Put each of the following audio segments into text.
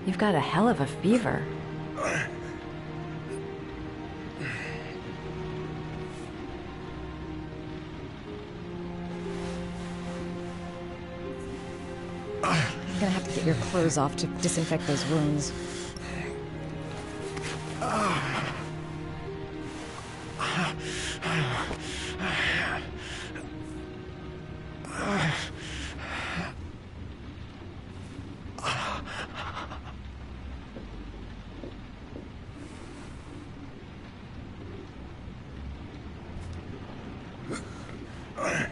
You've got a hell of a fever. I'm gonna have to get your clothes off to disinfect those wounds.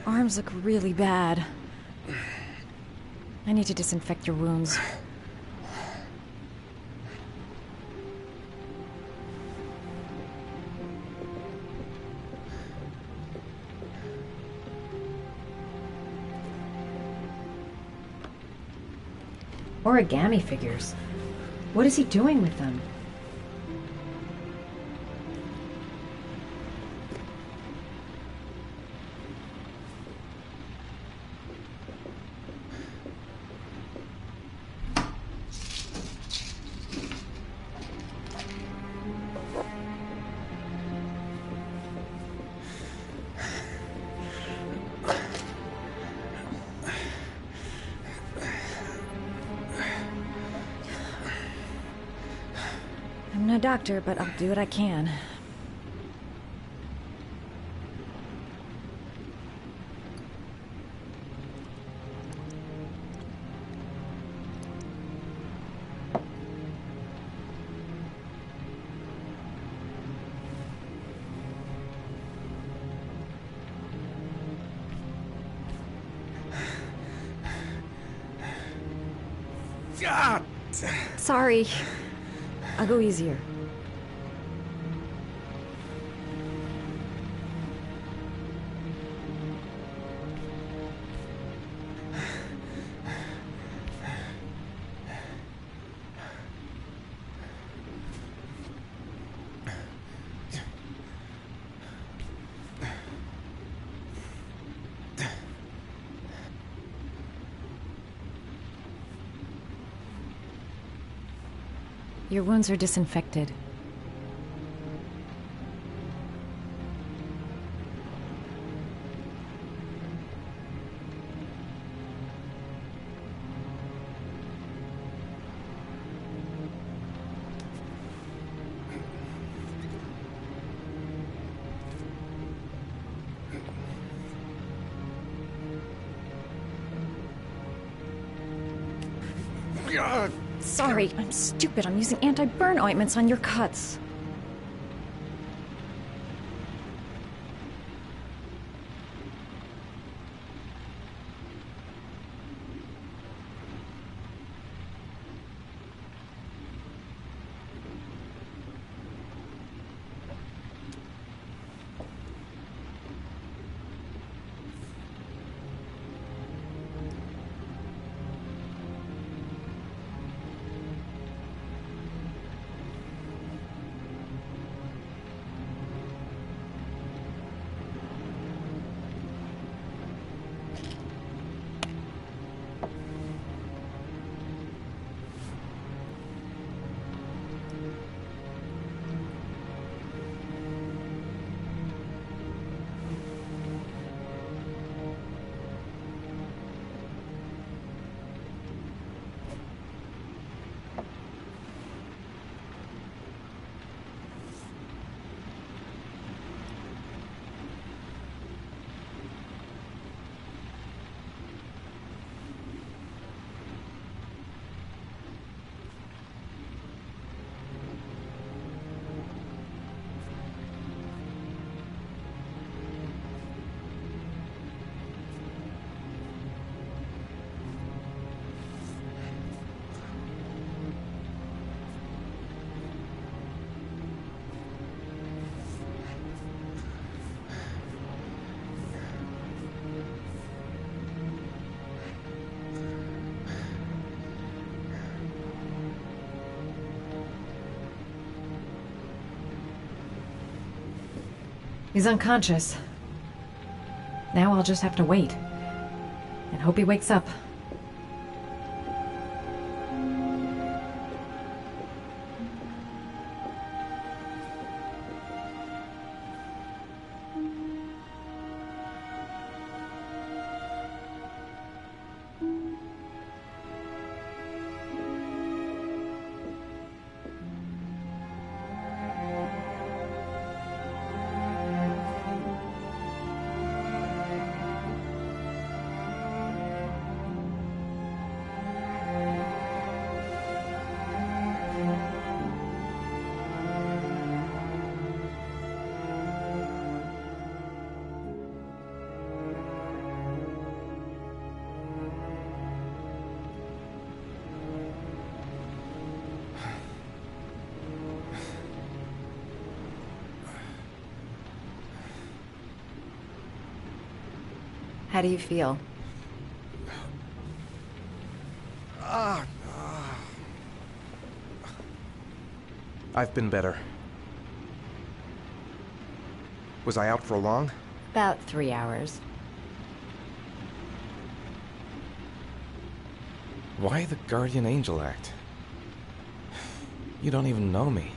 Arms look really bad. I need to disinfect your wounds. Origami figures. What is he doing with them? I'm no doctor, but I'll do what I can. Sorry. I'll go easier. Your wounds are disinfected. Sorry, I'm stupid. I'm using anti-burn ointments on your cuts. He's unconscious. Now I'll just have to wait. And hope he wakes up. How do you feel? I've been better. Was I out for long? About 3 hours. Why the Guardian Angel act? You don't even know me.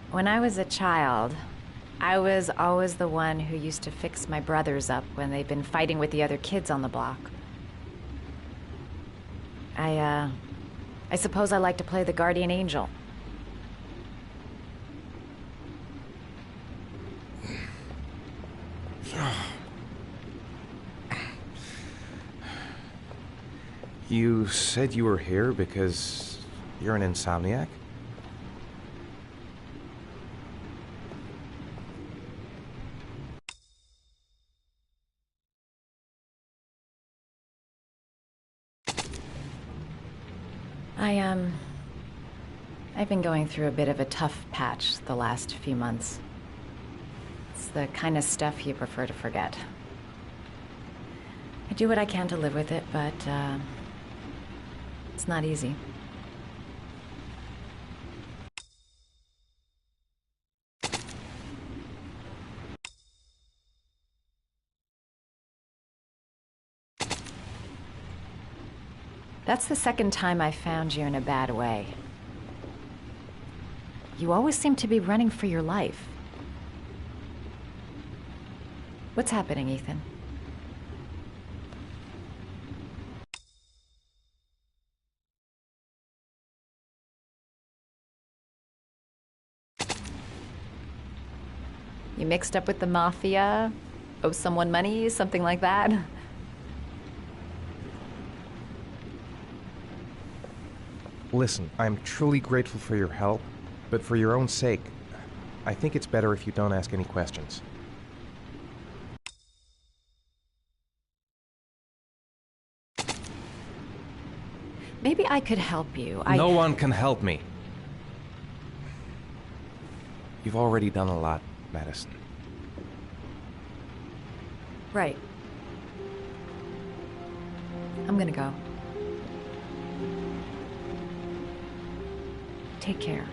When I was a child, I was always the one who used to fix my brothers up when they'd been fighting with the other kids on the block. I suppose I like to play the Guardian Angel. You said you were here because you're an insomniac? I've been going through a bit of a tough patch the last few months. It's the kind of stuff you prefer to forget. I do what I can to live with it, but, it's not easy. That's the second time I found you in a bad way. You always seem to be running for your life. What's happening, Ethan? You mixed up with the mafia? Owe someone money? Something like that? Listen, I'm truly grateful for your help, but for your own sake, I think it's better if you don't ask any questions. Maybe I could help you. No one can help me. You've already done a lot, Madison. Right. I'm gonna go. Take care.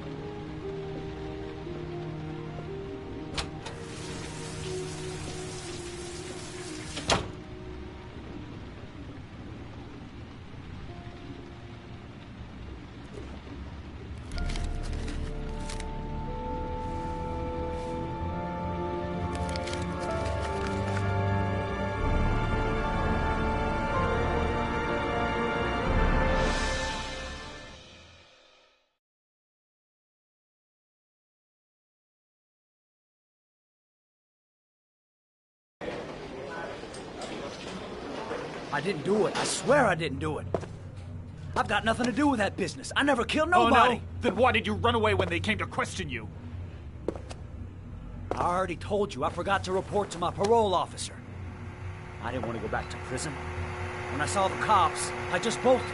I didn't do it. I swear I didn't do it. I've got nothing to do with that business. I never killed nobody. Oh, no? Then why did you run away when they came to question you? I already told you I forgot to report to my parole officer. I didn't want to go back to prison. When I saw the cops, I just bolted.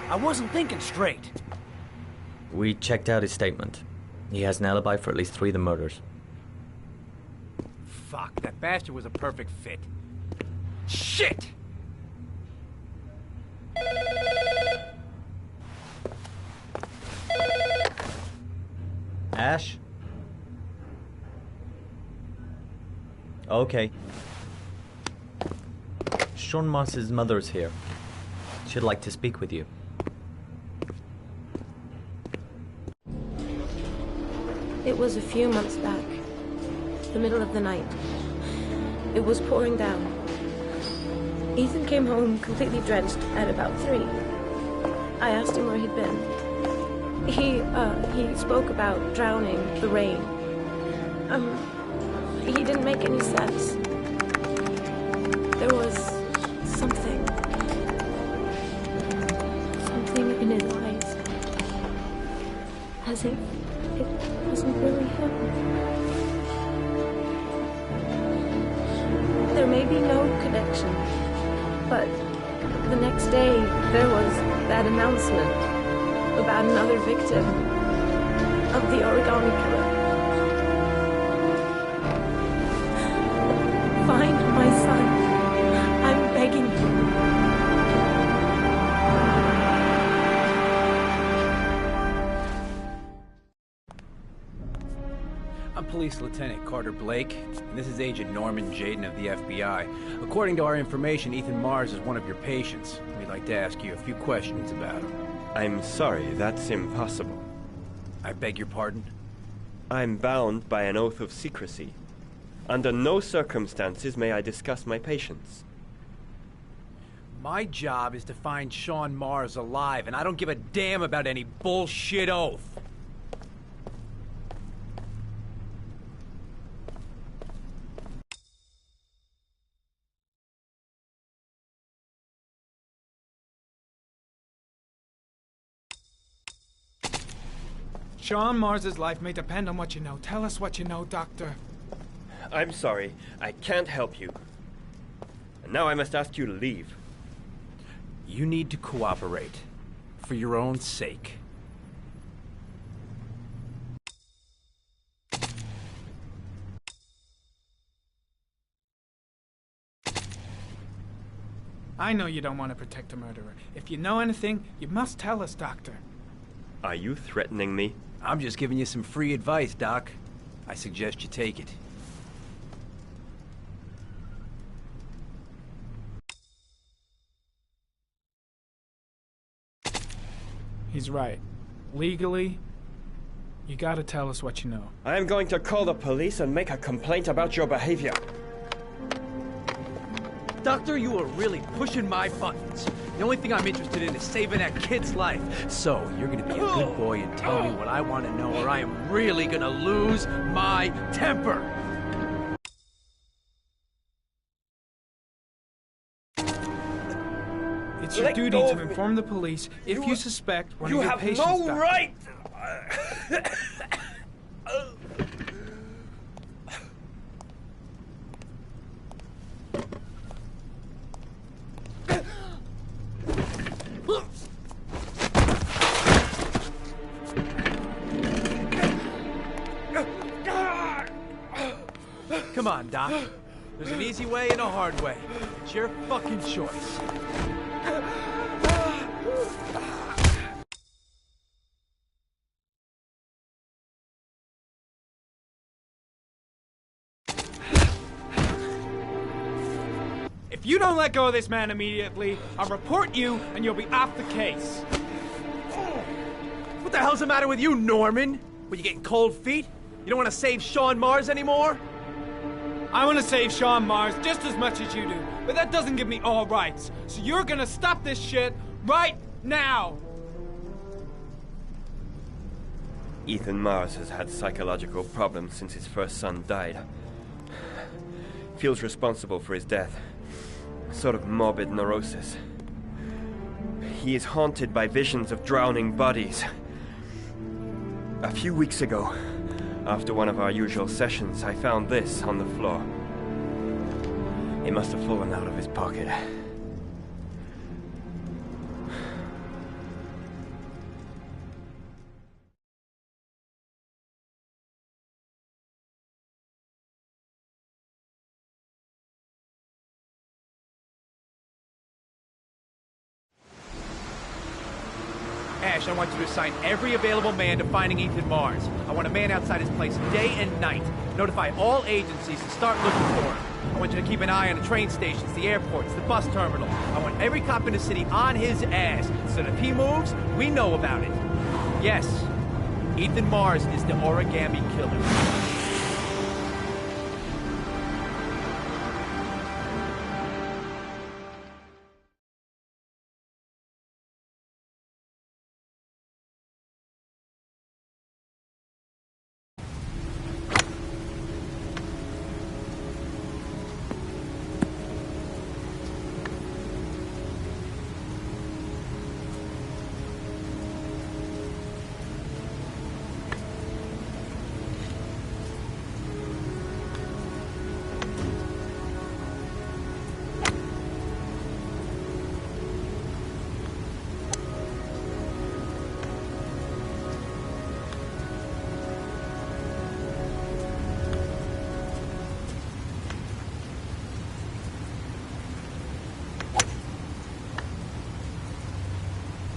I wasn't thinking straight. We checked out his statement. He has an alibi for at least 3 of the murders. Fuck, that bastard was a perfect fit. Shit! Ash? Okay. Sean Moss's mother's here. She'd like to speak with you. It was a few months back. The middle of the night. It was pouring down. Ethan came home completely drenched at about 3. I asked him where he'd been. He spoke about drowning, the rain. He didn't make any sense. There was something in his eyes. As if it wasn't really him. There may be no connection, but the next day there was that announcement about another victim of the origami killer. I'm Police Lieutenant Carter Blake, and this is Agent Norman Jaden of the FBI. According to our information, Ethan Mars is one of your patients. We'd like to ask you a few questions about him. I'm sorry, that's impossible. I beg your pardon? I'm bound by an oath of secrecy. Under no circumstances may I discuss my patients. My job is to find Sean Mars alive, and I don't give a damn about any bullshit oath. Sean Mars's life may depend on what you know. Tell us what you know, Doctor. I'm sorry, I can't help you. And now I must ask you to leave. You need to cooperate. For your own sake. I know you don't want to protect a murderer. If you know anything, you must tell us, Doctor. Are you threatening me? I'm just giving you some free advice, Doc. I suggest you take it. He's right. Legally, you gotta tell us what you know. I am going to call the police and make a complaint about your behavior. Doctor, you are really pushing my buttons. The only thing I'm interested in is saving that kid's life. So, you're gonna be a good boy and tell me what I want to know, or I am really gonna lose my temper. It's your duty to inform the police if you suspect one of your patients. You have no right! Come on, Doc. There's an easy way and a hard way. It's your fucking choice. If you don't let go of this man immediately, I'll report you and you'll be off the case. What the hell's the matter with you, Norman? Were you getting cold feet? You don't want to save Sean Mars anymore? I want to save Sean Mars just as much as you do, but that doesn't give me all rights. So you're gonna stop this shit right now! Ethan Mars has had psychological problems since his first son died. Feels responsible for his death. A sort of morbid neurosis. He is haunted by visions of drowning bodies. A few weeks ago, after one of our usual sessions, I found this on the floor. It must have fallen out of his pocket. Ash, I want you to assign every available man to finding Ethan Mars. I want a man outside his place day and night. Notify all agencies and start looking for him. I want you to keep an eye on the train stations, the airports, the bus terminal. I want every cop in the city on his ass, so that if he moves, we know about it. Yes, Ethan Mars is the origami killer.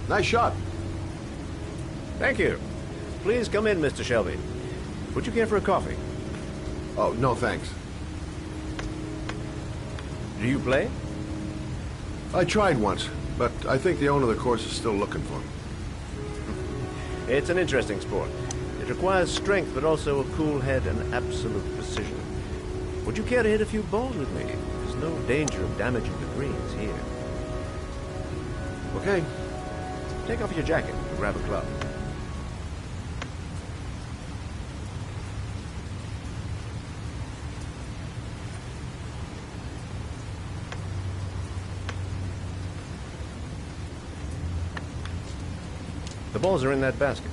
Nice shot. Thank you. Please come in, Mr. Shelby. Would you care for a coffee? Oh, no thanks. Do you play? I tried once, but I think the owner of the course is still looking for me. It's an interesting sport. It requires strength, but also a cool head and absolute precision. Would you care to hit a few balls with me? There's no danger of damaging the greens here. Okay. Take off your jacket and grab a club. The balls are in that basket.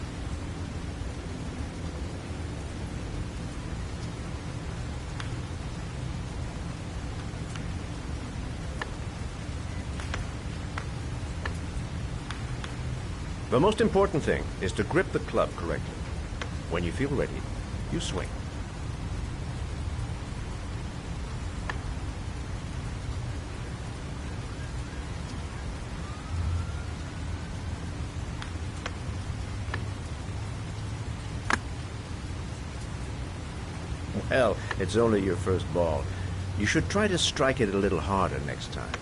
The most important thing is to grip the club correctly. When you feel ready, you swing. Well, it's only your first ball. You should try to strike it a little harder next time.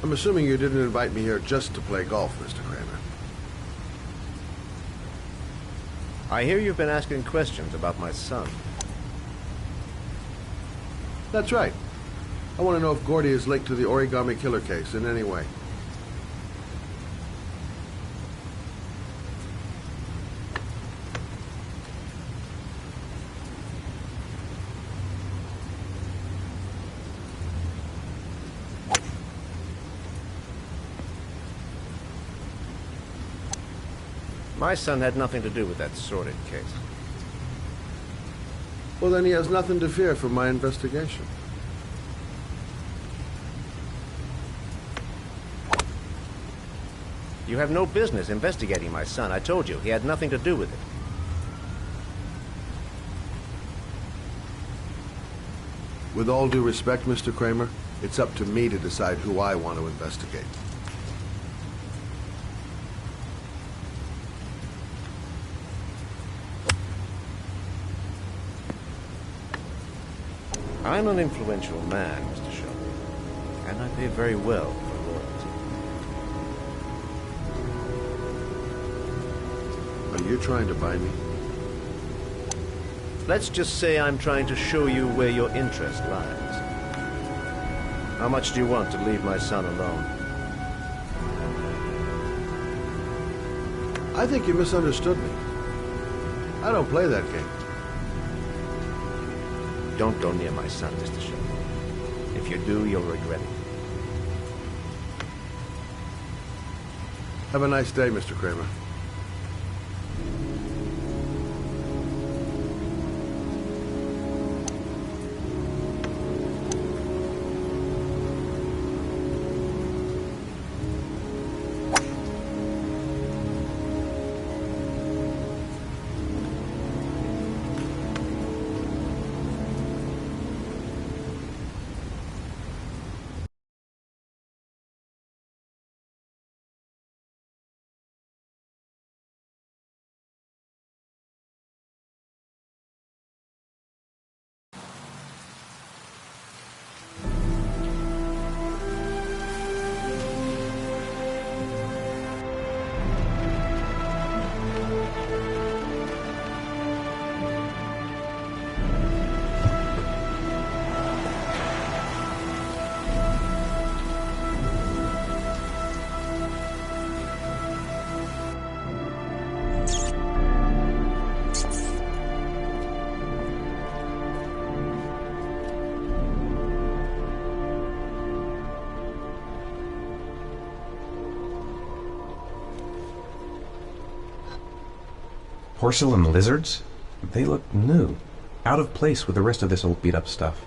I'm assuming you didn't invite me here just to play golf, Mr. Kramer. I hear you've been asking questions about my son. That's right. I want to know if Gordy is linked to the Origami Killer case in any way. My son had nothing to do with that sordid case. Well, then he has nothing to fear from my investigation. You have no business investigating my son. I told you, he had nothing to do with it. With all due respect, Mr. Kramer, it's up to me to decide who I want to investigate. I'm an influential man, Mr. Shelby, and I pay very well for loyalty. Are you trying to buy me? Let's just say I'm trying to show you where your interest lies. How much do you want to leave my son alone? I think you misunderstood me. I don't play that game. Don't go near my son, Mr. Shelby. If you do, you'll regret it. Have a nice day, Mr. Kramer. Porcelain lizards? They look new. Out of place with the rest of this old beat-up stuff.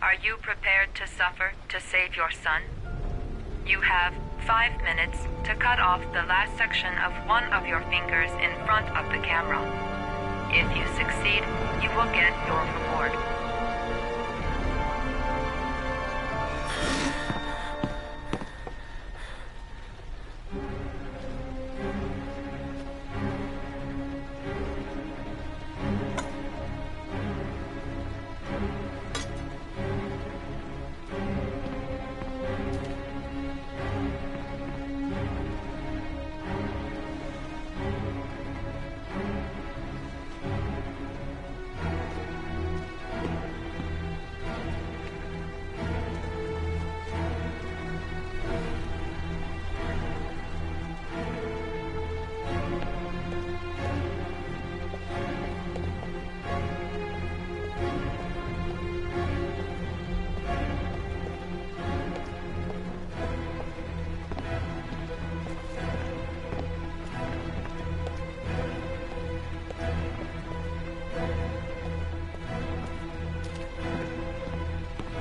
Are you prepared to suffer to save your son? You have 5 minutes to cut off the last section of one of your fingers in front of the camera. If you succeed, you will get your reward.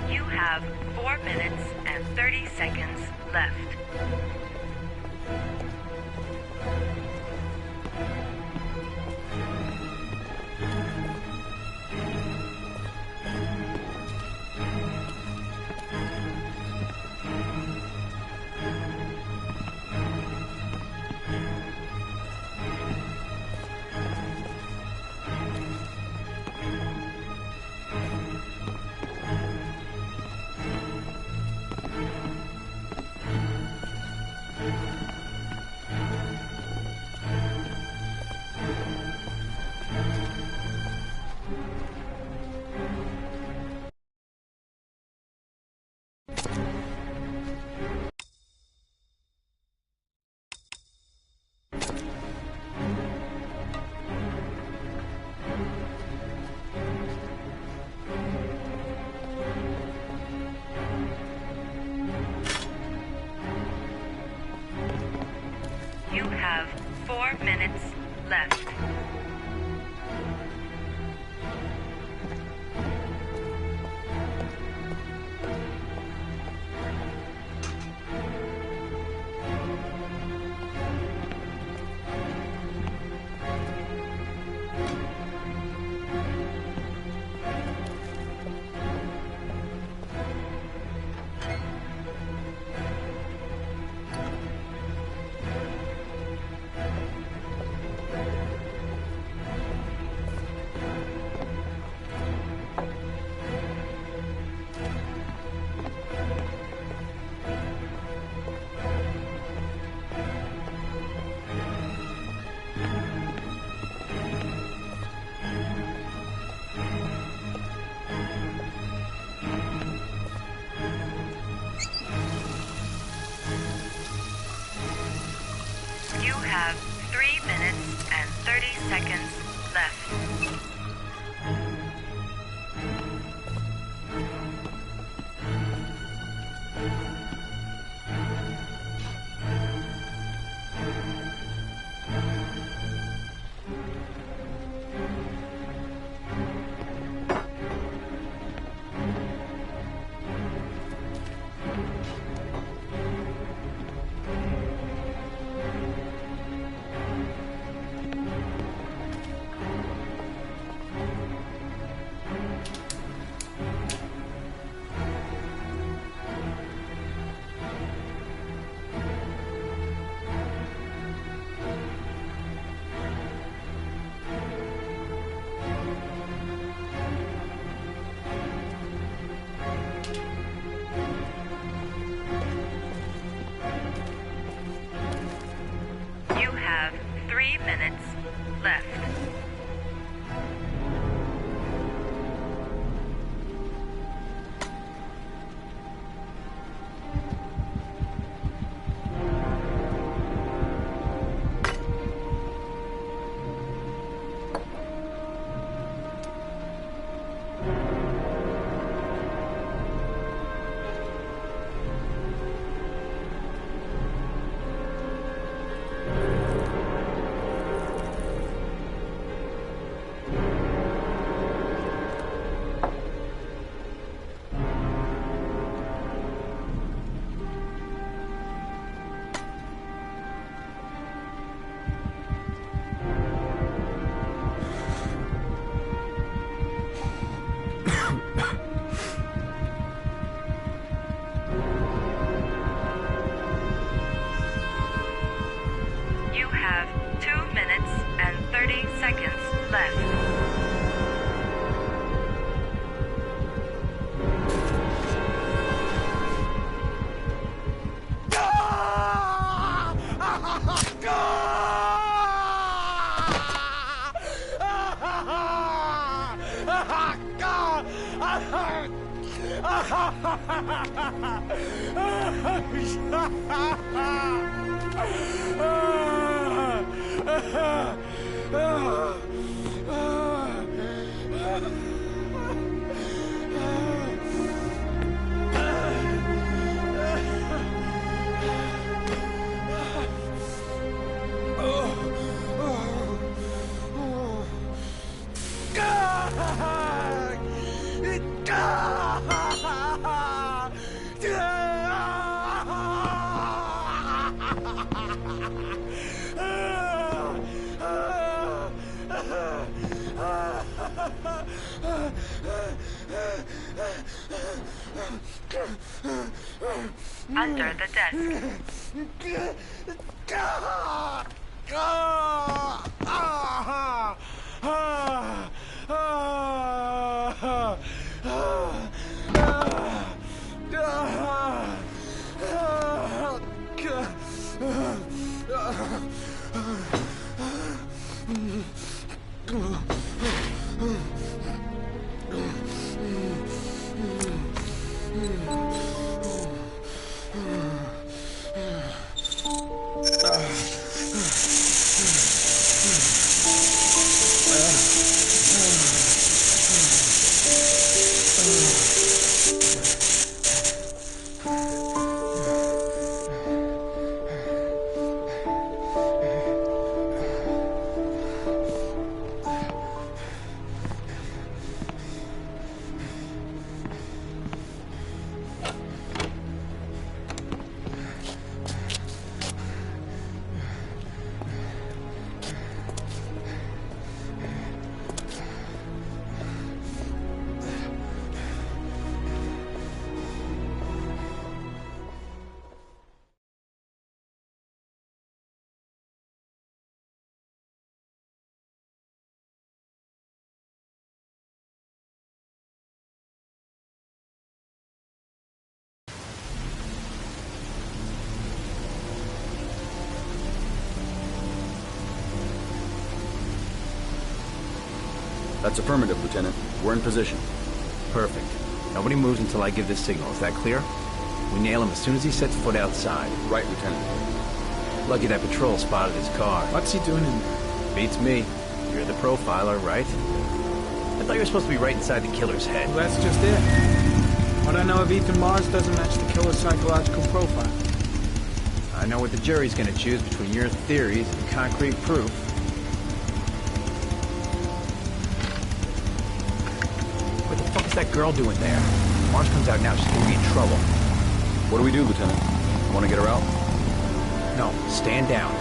You have 4 minutes and 30 seconds left. You have 4 minutes left. You have 3 minutes and 30 seconds left. You have 3 minutes left. left. Under the desk. That's affirmative, Lieutenant. We're in position. Perfect. Nobody moves until I give the signal. Is that clear? We nail him as soon as he sets foot outside. Right, Lieutenant. Lucky that patrol spotted his car. What's he doing in there? Beats me. You're the profiler, right? I thought you were supposed to be right inside the killer's head. Well, that's just it. What I know of Ethan Mars doesn't match the killer's psychological profile. I know what the jury's gonna choose between your theories and concrete proof. What the fuck is that girl doing there? Mars comes out now, she's gonna be in trouble. What do we do, Lieutenant? Want to get her out? No, stand down.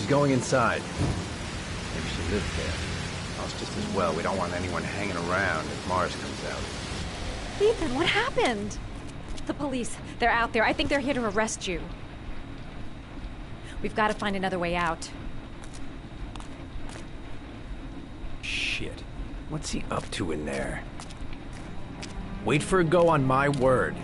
Going inside. Maybe she lived there. Oh, it's just as well. We don't want anyone hanging around if Mars comes out. Ethan, what happened? The police. They're out there. I think they're here to arrest you. We've got to find another way out. Shit. What's he up to in there? Wait for a go on my word.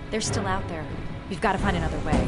They're still out there. We've got to find another way.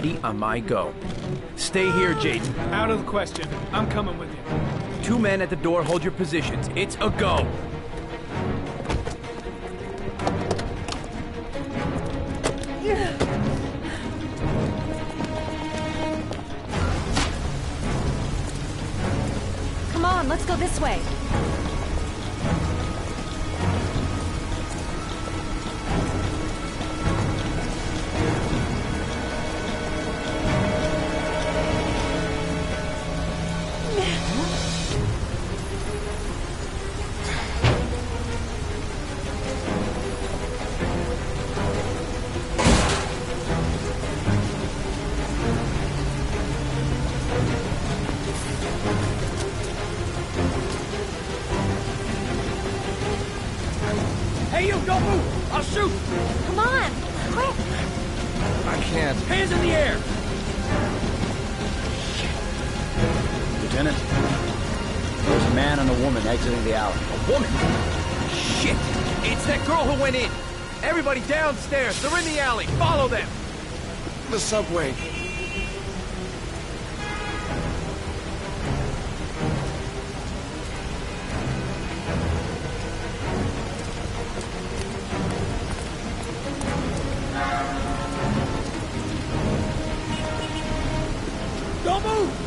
ready on my go. Stay here, Jaden. Out of the question. I'm coming with you. 2 men at the door, hold your positions. It's a go. Come on, let's go this way. Hey, you, don't move! I'll shoot! Come on, quick! I can't. Hands in the air! Lieutenant, there's a man and a woman exiting the alley. A woman? Shit! It's that girl who went in! Everybody downstairs! They're in the alley! Follow them! The subway. Don't move!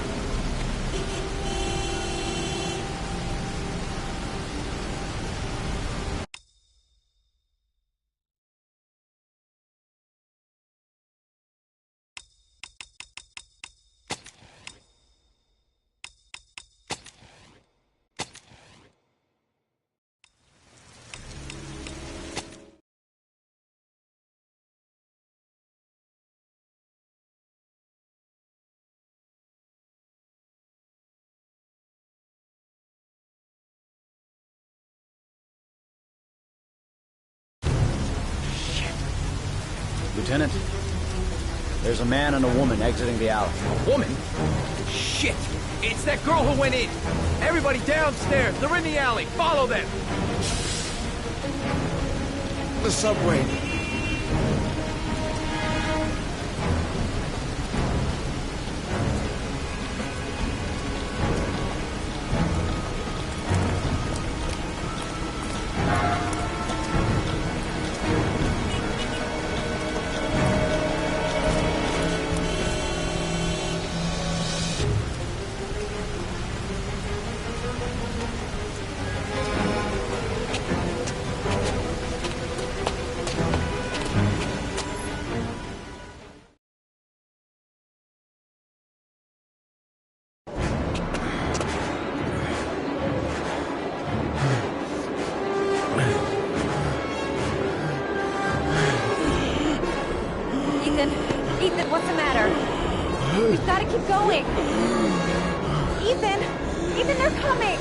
Lieutenant, there's a man and a woman exiting the alley. A woman? Shit! It's that girl who went in! Everybody downstairs! They're in the alley! Follow them! The subway. Ethan, what's the matter? We've got to keep going. Ethan, they're coming.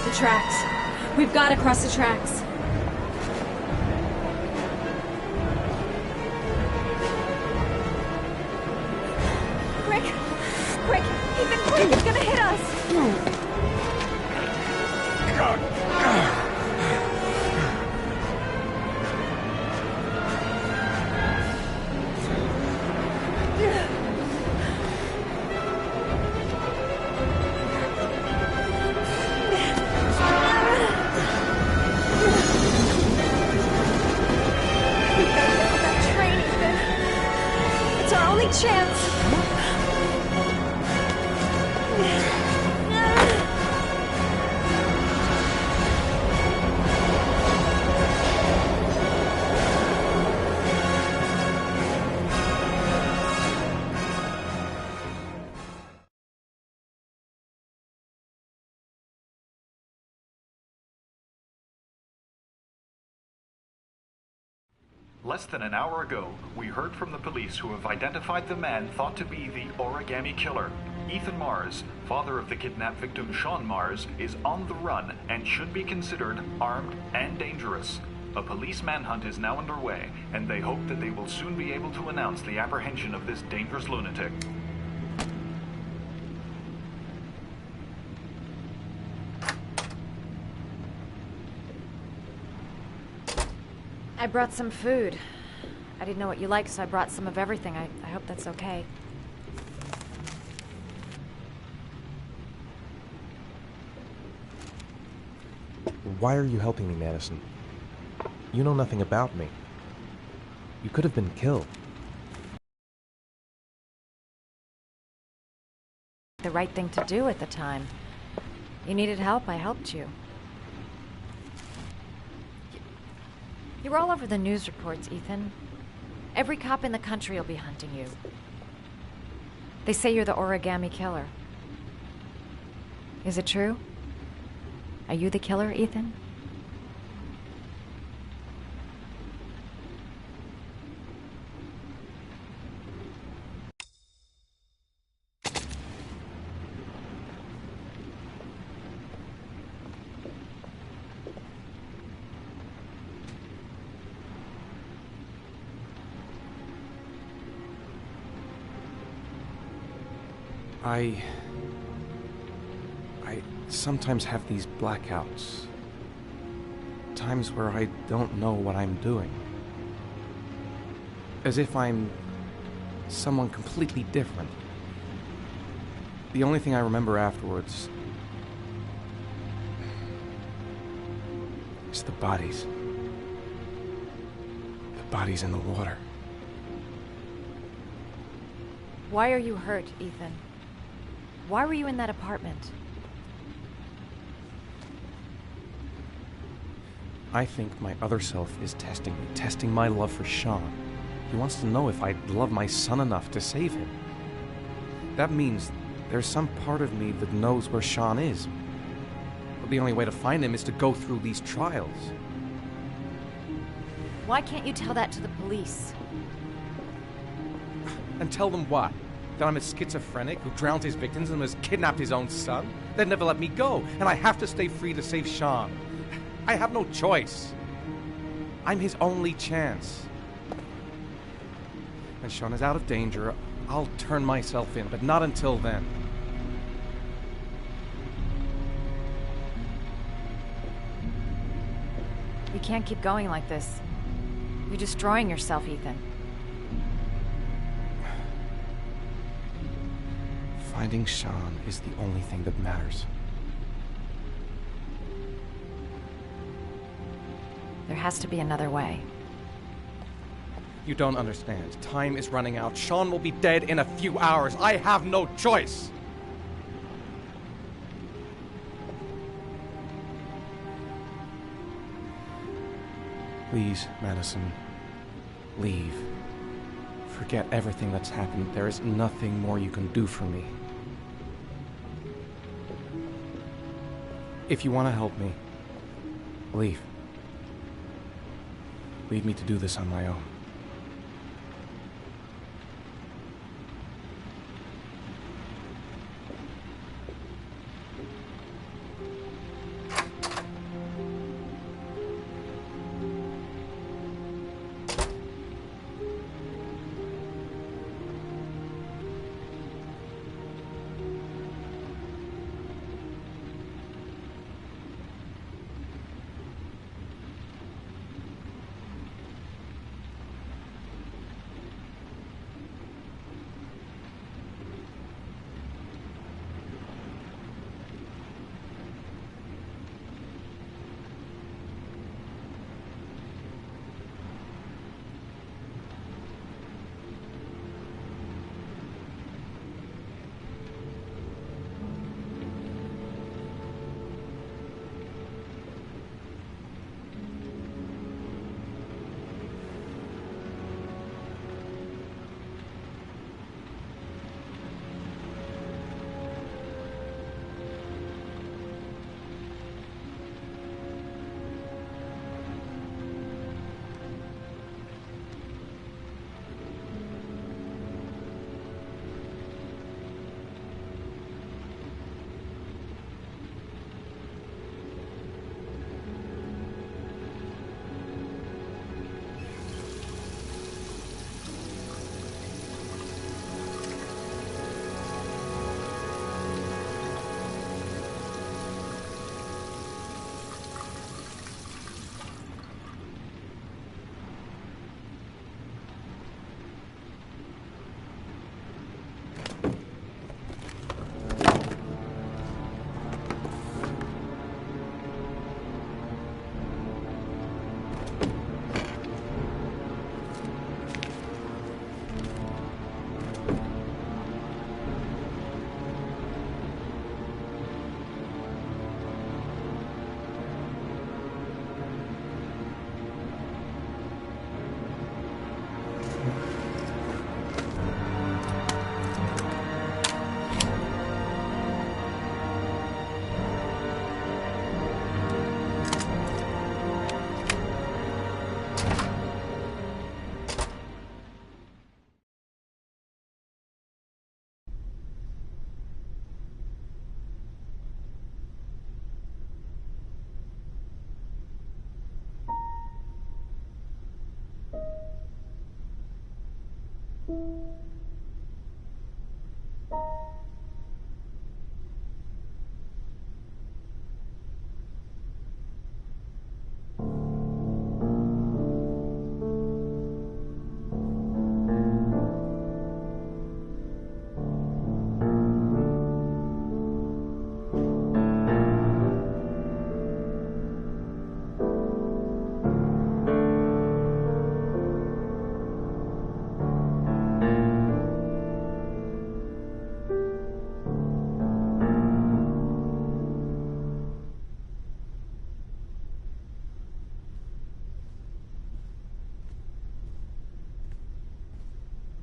The tracks. We've got to cross the tracks. Quick! Quick! Ethan, quick! It's gonna hit us! Chance. Less than an hour ago, we heard from the police who have identified the man thought to be the Origami Killer. Ethan Mars, father of the kidnapped victim Sean Mars, is on the run and should be considered armed and dangerous. A police manhunt is now underway, and they hope that they will soon be able to announce the apprehension of this dangerous lunatic. I brought some food. I didn't know what you liked, so I brought some of everything. I hope that's okay. Why are you helping me, Madison? You know nothing about me. You could have been killed. The right thing to do at the time. You needed help, I helped you. You were all over the news reports, Ethan. Every cop in the country will be hunting you. They say you're the Origami Killer. Is it true? Are you the killer, Ethan? I sometimes have these blackouts. Times where I don't know what I'm doing. As if I'm someone completely different. The only thing I remember afterwards is the bodies. The bodies in the water. Why are you hurt, Ethan? Why were you in that apartment? I think my other self is testing me, testing my love for Sean. He wants to know if I love my son enough to save him. That means there's some part of me that knows where Sean is. But the only way to find him is to go through these trials. Why can't you tell that to the police? And tell them what? That I'm a schizophrenic who drowned his victims and has kidnapped his own son? They'd never let me go, and I have to stay free to save Sean. I have no choice. I'm his only chance. When Sean is out of danger, I'll turn myself in, but not until then. You can't keep going like this. You're destroying yourself, Ethan. Finding Sean is the only thing that matters. There has to be another way. You don't understand. Time is running out. Sean will be dead in a few hours. I have no choice. Please, Madison, leave. Forget everything that's happened. There is nothing more you can do for me. If you want to help me, leave. Leave me to do this on my own.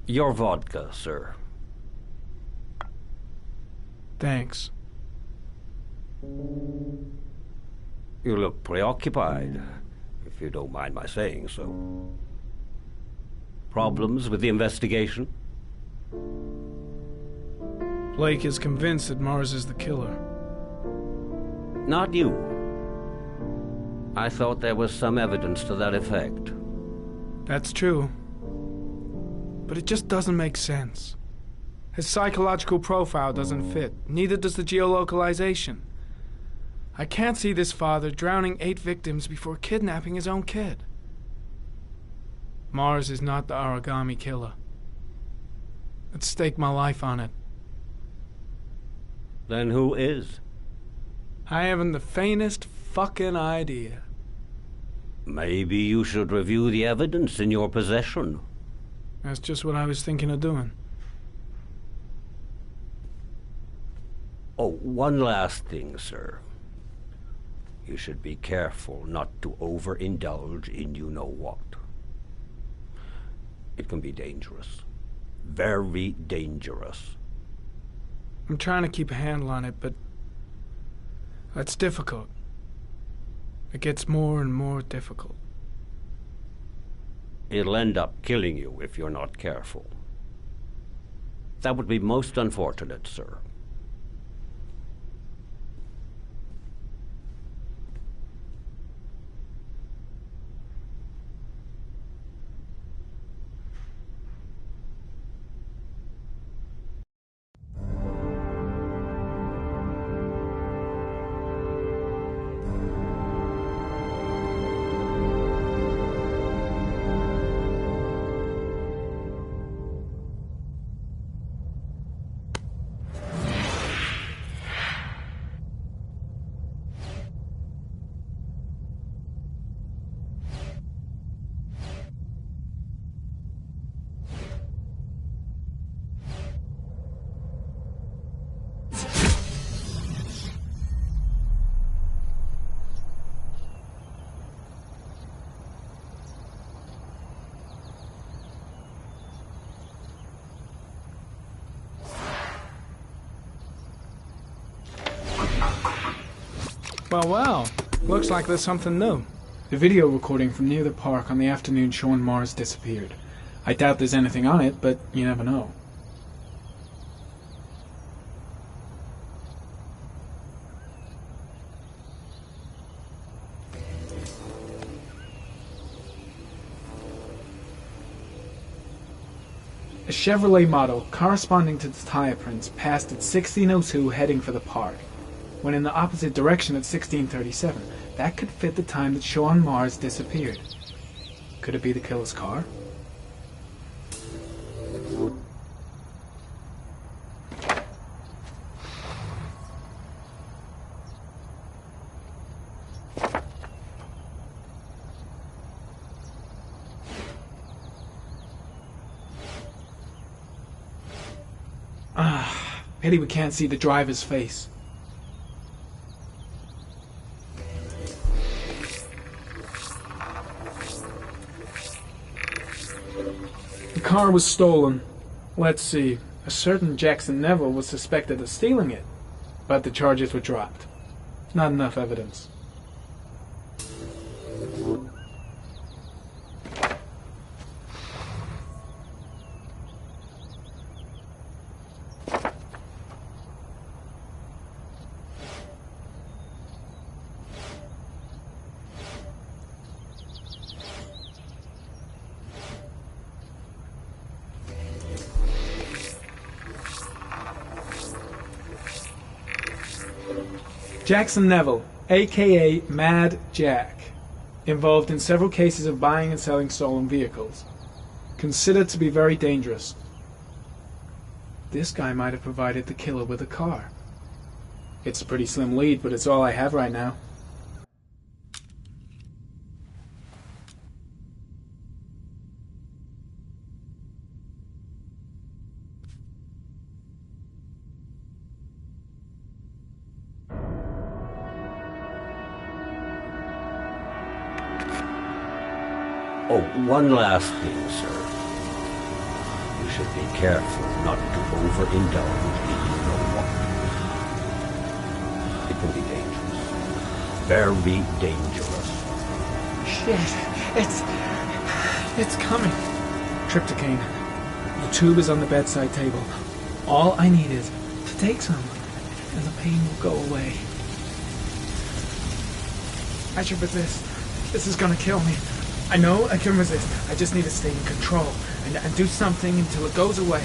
Your vodka, sir. Thanks. You look preoccupied, if you don't mind my saying so. Problems with the investigation? Blake is convinced that Mars is the killer. Not you. I thought there was some evidence to that effect. That's true. But it just doesn't make sense. His psychological profile doesn't fit. Neither does the geolocalization. I can't see this father drowning 8 victims before kidnapping his own kid. Mars is not the origami killer. I'd stake my life on it. Then who is? I haven't the faintest fucking idea. Maybe you should review the evidence in your possession. That's just what I was thinking of doing. Oh, one last thing, sir. You should be careful not to overindulge in you-know-what. It can be dangerous. Very dangerous. I'm trying to keep a handle on it, but that's difficult. It gets more and more difficult. It'll end up killing you if you're not careful. That would be most unfortunate, sir. Well, looks like there's something new. The video recording from near the park on the afternoon Sean Mars disappeared. I doubt there's anything on it, but you never know. A Chevrolet model corresponding to the tire prints passed at 16:02 heading for the park. When in the opposite direction at 16:37. That could fit the time that Sean Mars disappeared. Could it be the killer's car? Pity we can't see the driver's face. The car was stolen. Let's see. A certain Jackson Neville was suspected of stealing it, but the charges were dropped. Not enough evidence. Jackson Neville, a.k.a. Mad Jack. Involved in several cases of buying and selling stolen vehicles. Considered to be very dangerous. This guy might have provided the killer with a car. It's a pretty slim lead, but it's all I have right now. Oh, one last thing, sir. You should be careful not to overindulge in you know what. It can be dangerous. Very dangerous. Shit. It's coming. Trypticane. The tube is on the bedside table. All I need is to take some, and the pain will go away. I should resist. This is gonna kill me. I know I can resist. I just need to stay in control and do something until it goes away.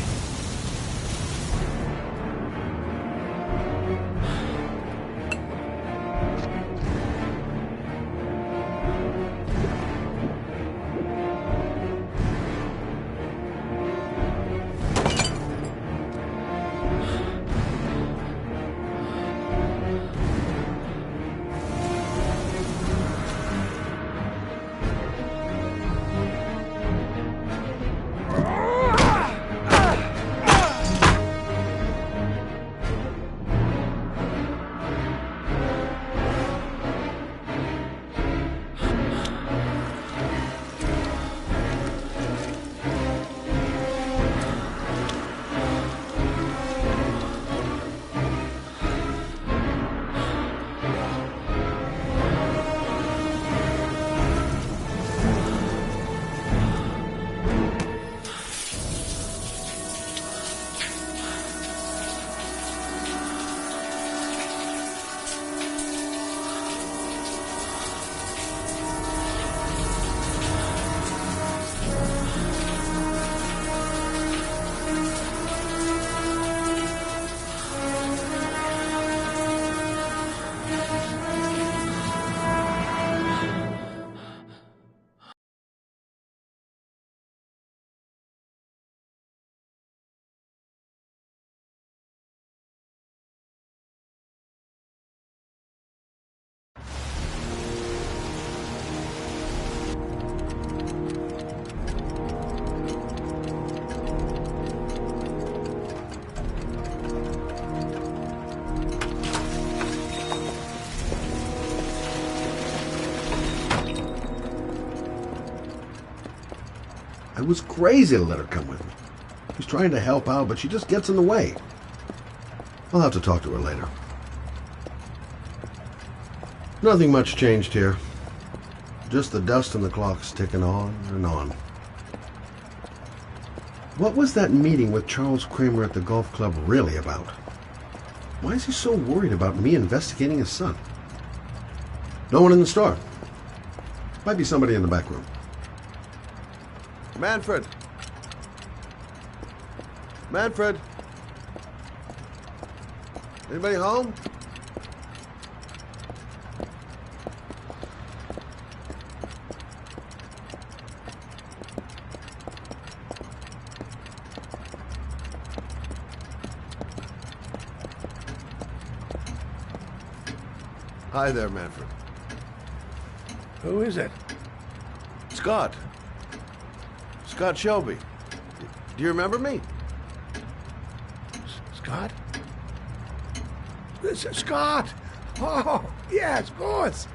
I was crazy to let her come with me. She's trying to help out, but she just gets in the way. I'll have to talk to her later. Nothing much changed here. Just the dust and the clocks ticking on and on. What was that meeting with Charles Kramer at the golf club really about? Why is he so worried about me investigating his son? No one in the store. Might be somebody in the back room. Manfred! Manfred! Anybody home? Hi there, Manfred. Who is it? Scott. Scott Shelby. Do you remember me? Scott? This is Scott! Oh, yes, of course.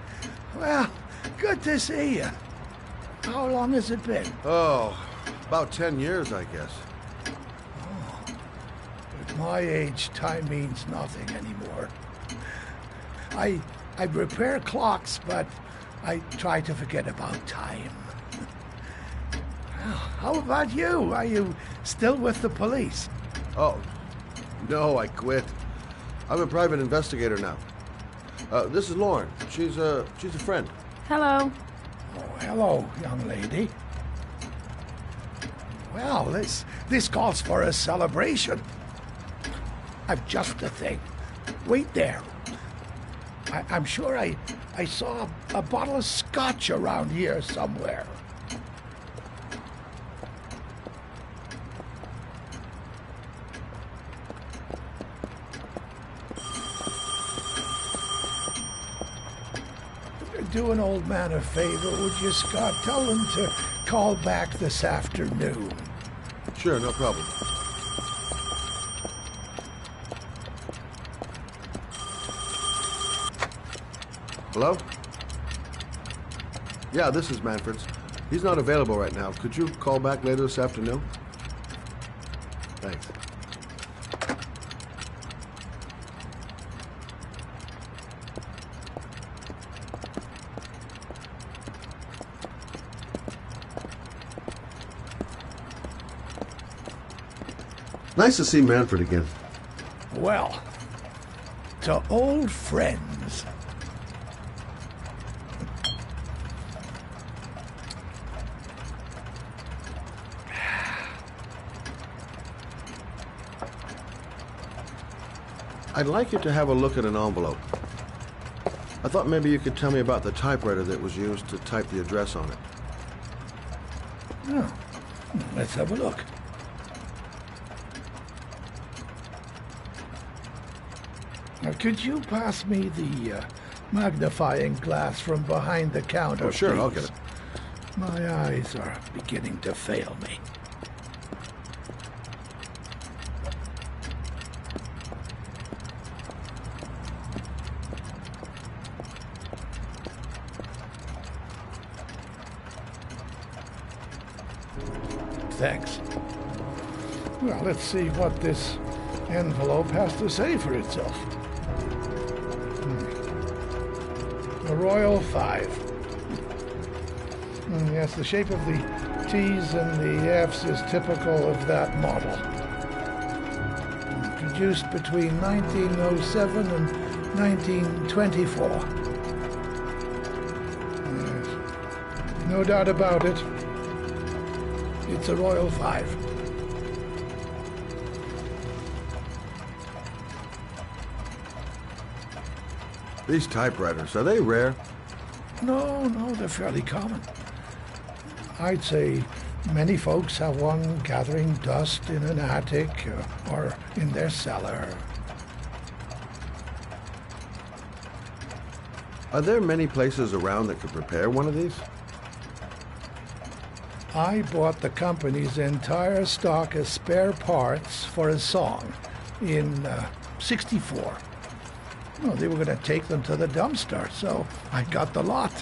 Well, good to see you. How long has it been? Oh, about 10 years, I guess. Oh, at my age, time means nothing anymore. I repair clocks, but I try to forget about time. How about you? Are you still with the police? Oh, no, I quit. I'm a private investigator now. This is Lauren. She's a friend. Hello. Oh, hello, young lady. Well, this calls for a celebration. I've just the thing. Wait there. I'm sure I saw a bottle of scotch around here somewhere. Do an old man a favor, would you, Scott? Tell him to call back this afternoon. Sure, no problem. Hello? Yeah, this is Manfred's. He's not available right now. Could you call back later this afternoon? Thanks. Nice to see Manfred again. Well, to old friends. I'd like you to have a look at an envelope. I thought maybe you could tell me about the typewriter that was used to type the address on it. Oh, let's have a look. Now, could you pass me the magnifying glass from behind the counter, Oh, sure, please? I'll get it. My eyes are beginning to fail me. Thanks. Well, let's see what this envelope has to say for itself. The Royal 5. Yes, the shape of the T's and the F's is typical of that model. Produced between 1907 and 1924. Yes. No doubt about it. It's a Royal 5. These typewriters, are they rare? No, they're fairly common. I'd say many folks have one gathering dust in an attic or in their cellar. Are there many places around that could repair one of these? I bought the company's entire stock of spare parts for a song in '64. Well, they were going to take them to the dumpster, so I got the lot.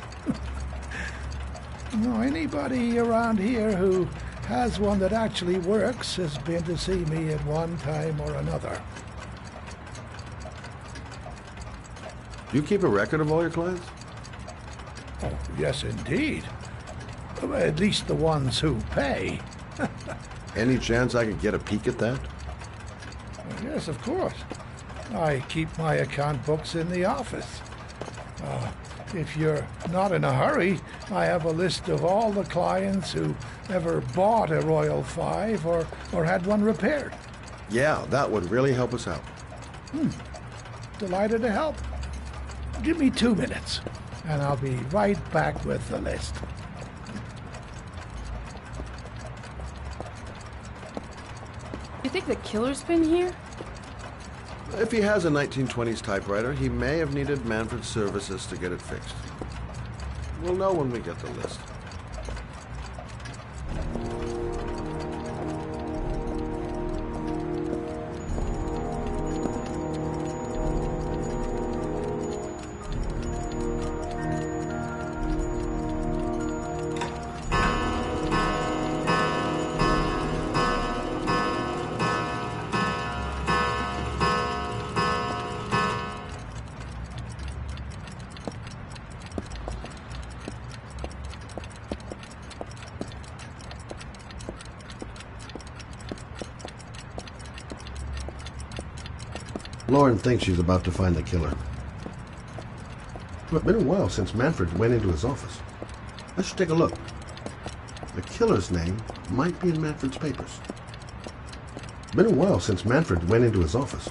Anybody around here who has one that actually works has been to see me at one time or another. Do you keep a record of all your clients? Oh, yes, indeed. At least the ones who pay. Any chance I could get a peek at that? Yes, of course. I keep my account books in the office. If you're not in a hurry, I have a list of all the clients who ever bought a Royal 5 or had one repaired. Yeah, that would really help us out. Delighted to help. Give me 2 minutes, and I'll be right back with the list. You think the killer's been here? If he has a 1920s typewriter, he may have needed Manfred's services to get it fixed. We'll know when we get the list. Lauren thinks she's about to find the killer. It's been a while since Manfred went into his office. Let's take a look. The killer's name might be in Manfred's papers. Been a while since Manfred went into his office.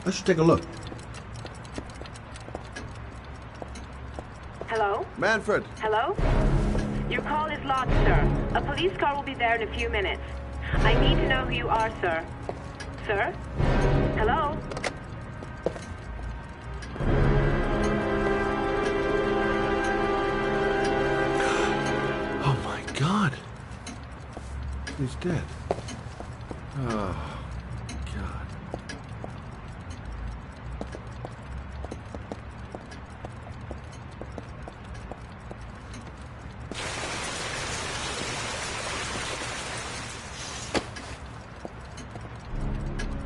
Let's take a look. Hello? Manfred! Hello? Your call is logged, sir. A police car will be there in a few minutes. I need to know who you are, sir. Sir? Hello? Oh my God. He's dead. Oh, God.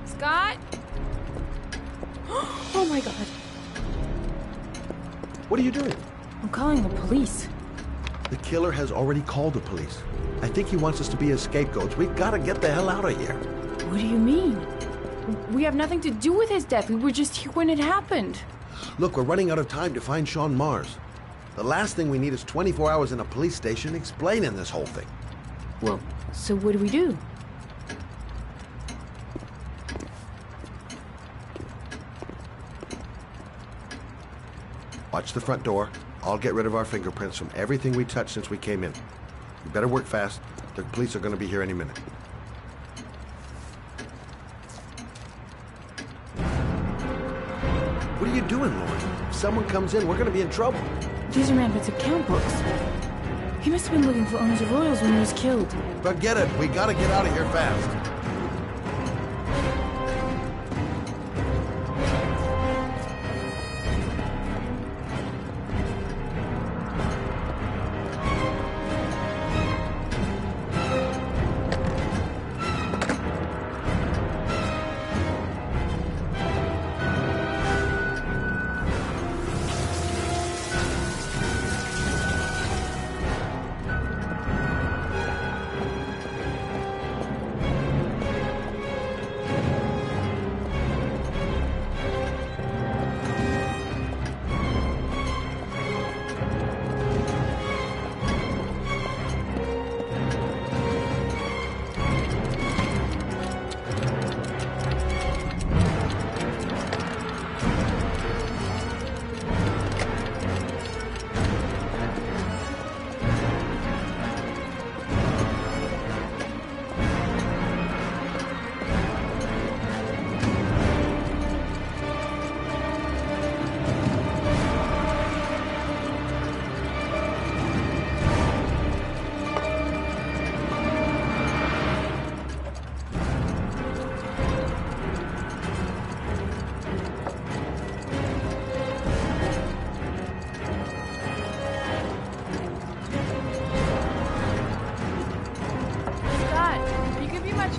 Scott? Oh my God. What are you doing? I'm calling the police. The killer has already called the police. I think he wants us to be his scapegoats. We've got to get the hell out of here. What do you mean? We have nothing to do with his death. We were just here when it happened. Look, we're running out of time to find Sean Mars. The last thing we need is 24 hours in a police station explaining this whole thing. Well, so what do we do? Watch the front door. I'll get rid of our fingerprints from everything we touched since we came in. You better work fast. The police are going to be here any minute. What are you doing, Lauren? If someone comes in, we're going to be in trouble. These are Manfred's account books. He must have been looking for owners of Royals when he was killed. Forget it. We got to get out of here fast.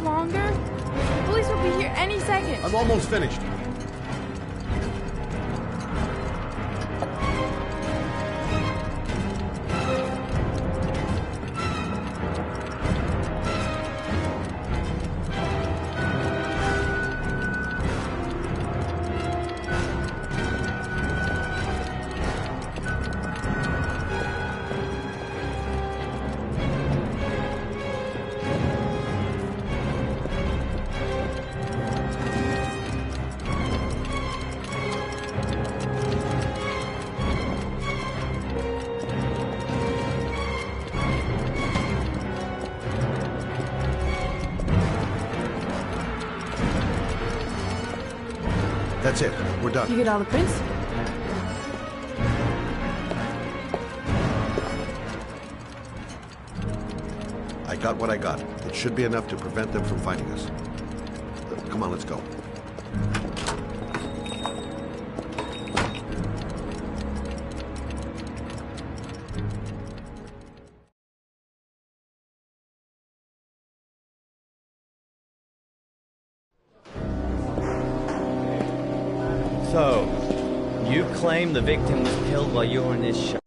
Longer? The police will be here any second. I'm almost finished. That's it. We're done. You get all the prints? I got what I got. It should be enough to prevent them from finding us. Come on, let's go. So, you claim the victim was killed while you were in this shop?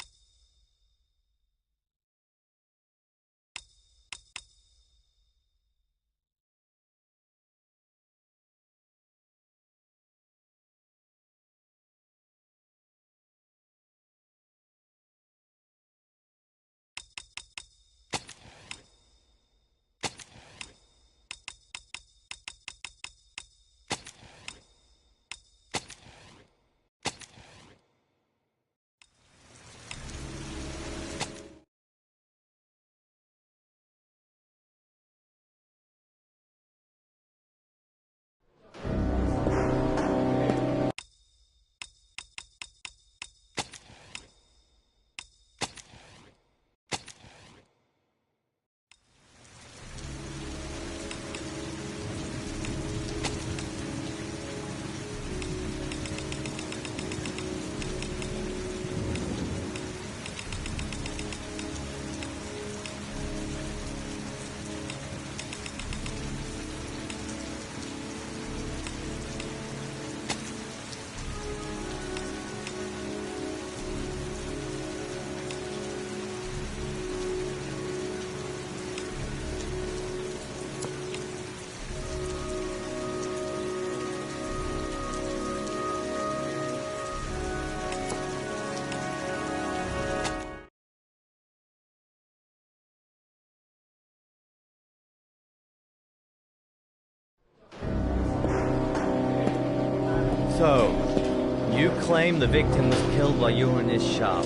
You claim the victim was killed while you were in his shop.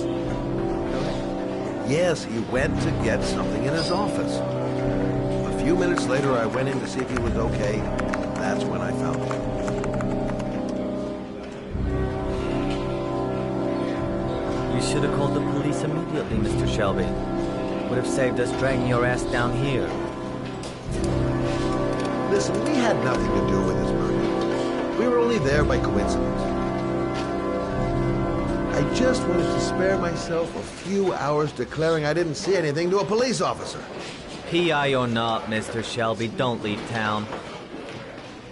Yes, he went to get something in his office. A few minutes later, I went in to see if he was okay. That's when I found him. You should have called the police immediately, Mr. Shelby. Would have saved us dragging your ass down here. Listen, we had nothing to do with his murder. We were only there by coincidence. I just wanted to spare myself a few hours declaring I didn't see anything to a police officer. PI or not, Mr. Shelby, don't leave town.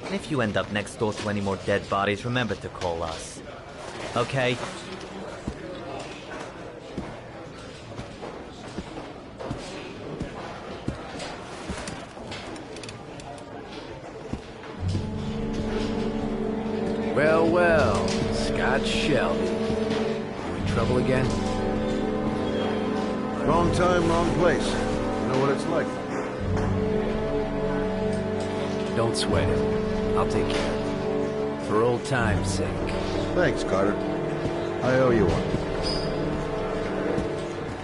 And if you end up next door to any more dead bodies, remember to call us. Okay? Well, well, Scott Shelby. You in trouble again? Wrong time, wrong place. You know what it's like. Don't sweat it. I'll take care of it. For old time's sake. Thanks, Carter. I owe you one.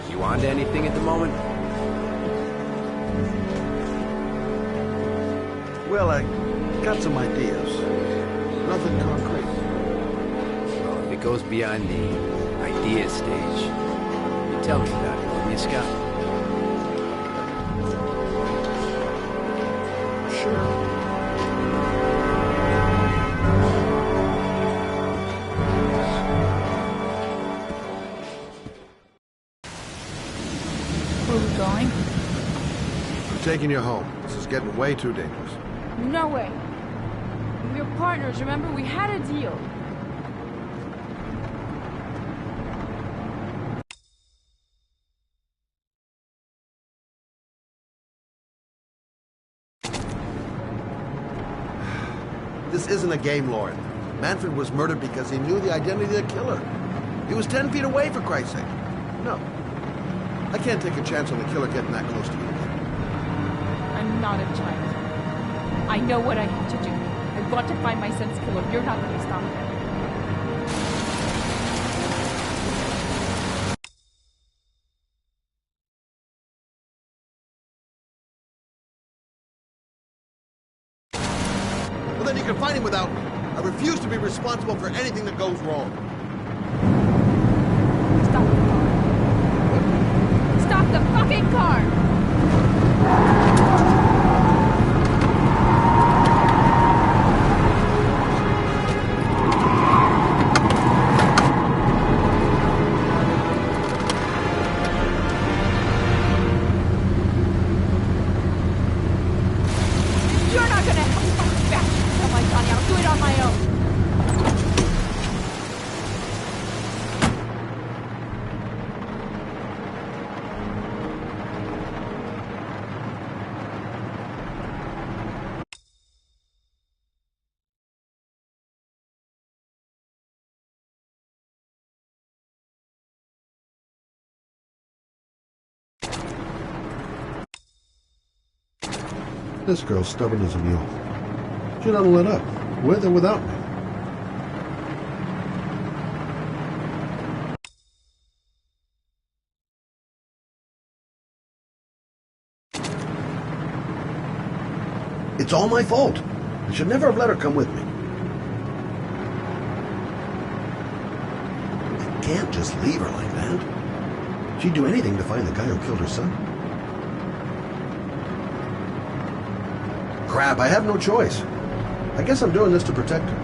You on to anything at the moment? Well, I got some ideas. Nothing concrete. Well, if it goes beyond the idea stage, you tell me about it, will you, Scott? Sure. Where are we going? I'm taking you home. This is getting way too dangerous. No way. We were partners, remember? We had a deal. This isn't a game, Lauren. Manfred was murdered because he knew the identity of the killer. He was 10 feet away, for Christ's sake. No. I can't take a chance on the killer getting that close to you. I'm not a child. I know what I have to do. I've got to find my son's killer. You're not going to stop me. Well, then you can find him without me. I refuse to be responsible for anything that goes wrong. Stop the car. Stop the fucking car! You're not gonna help me back. Oh my God, I'll do it on my own. This girl's stubborn as a mule. She doesn't let up, with or without me. It's all my fault. I should never have let her come with me. I can't just leave her like that. She'd do anything to find the guy who killed her son. Crap, I have no choice. I guess I'm doing this to protect her.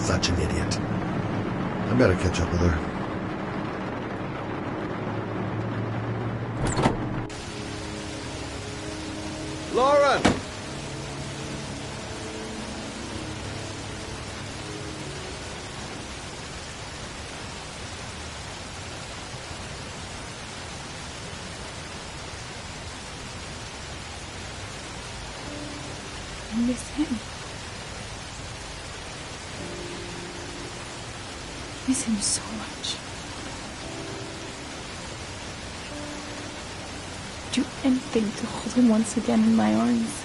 Such an idiot. I better catch up with her. Lauren! I miss him. I miss him so much. Do anything to hold him once again in my arms.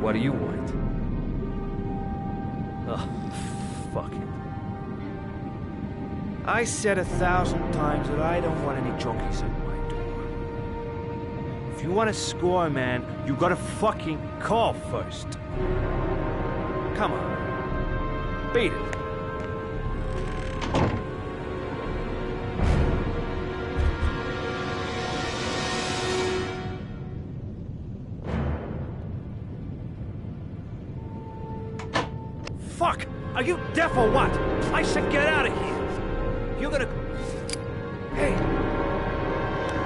What do you want? Oh, fuck it. I said 1,000 times that I don't want any junkies at my door. If you want to score, man, you gotta fucking call first. Come on. Beat it. Fuck! Are you deaf or what? I said get out of here! You're gonna... Hey!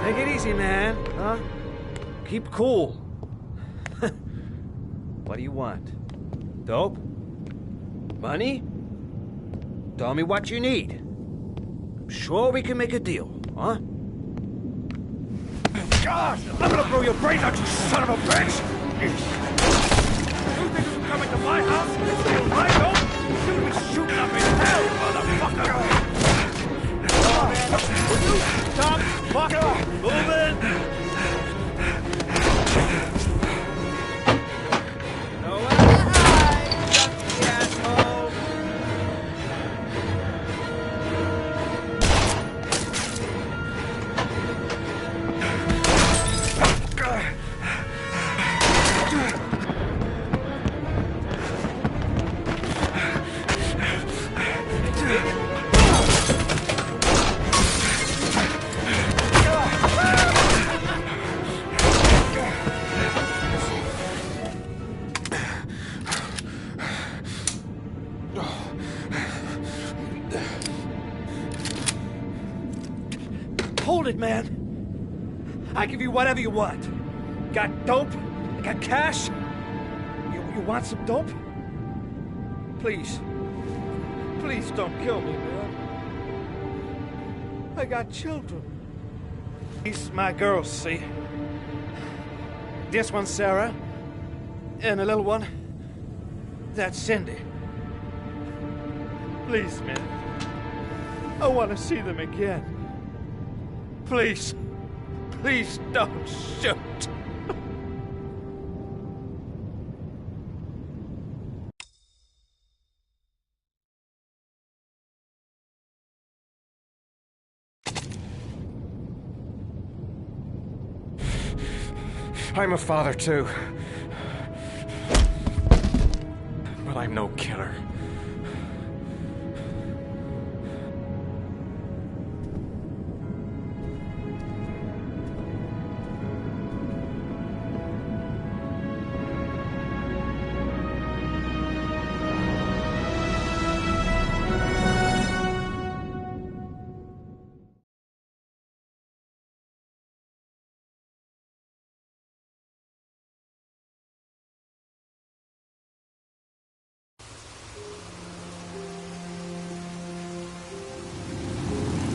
Take it easy, man, huh? Keep cool. What do you want? Dope? Money? Tell me what you need. I'm sure we can make a deal, huh? God! I'm gonna blow your brains out, you son of a bitch! You think you can come into my house and steal my dope? You'll be shooting up in hell, motherfucker! Will you stop fucking moving? No way, junkie asshole! Hold it, man. I give you whatever you want. Got dope? I got cash? You want some dope? Please. Please don't kill me, man. I got children. These my girls, see? This one's Sarah. And the little one, that's Cindy. Please, man. I want to see them again. Please. Please don't shoot. I'm a father, too. But I'm no killer.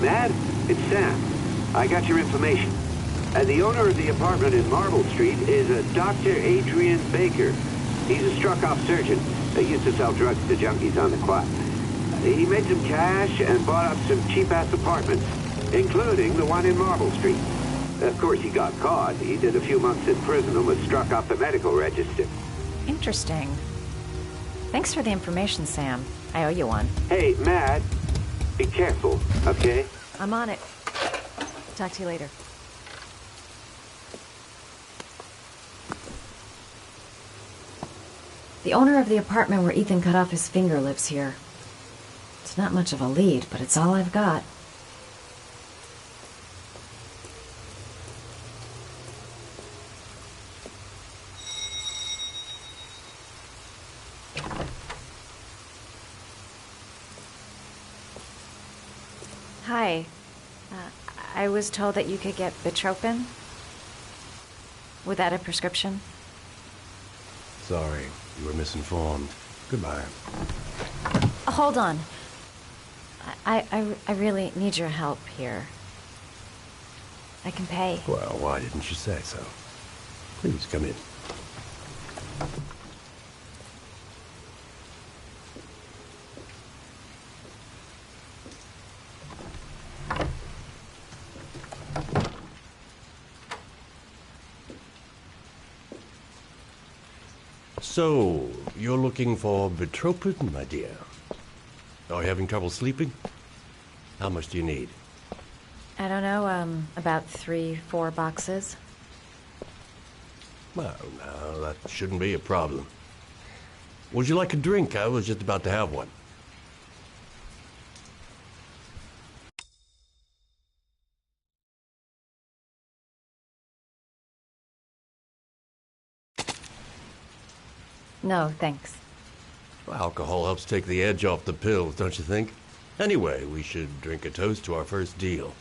Matt, it's Sam. I got your information. The owner of the apartment in Marble Street is a Dr. Adrian Baker. He's a struck-off surgeon. He used to sell drugs to junkies on the quad. He made some cash and bought up some cheap-ass apartments, including the one in Marble Street. Of course, he got caught. He did a few months in prison and was struck off the medical register. Interesting. Thanks for the information, Sam. I owe you one. Hey, Matt. Be careful, okay? I'm on it. Talk to you later. The owner of the apartment where Ethan cut off his finger lives here. It's not much of a lead, but it's all I've got. Hi. I was told that you could get Bitropin. Without a prescription. Sorry, you were misinformed. Goodbye. Hold on. I really need your help here. I can pay. Well, why didn't you say so? Please come in. So, you're looking for Betropin, my dear? Are you having trouble sleeping? How much do you need? I don't know, about 3-4 boxes. Well, no, that shouldn't be a problem. Would you like a drink? I was just about to have one. No, thanks. Well, alcohol helps take the edge off the pills, don't you think? Anyway, we should drink a toast to our first deal.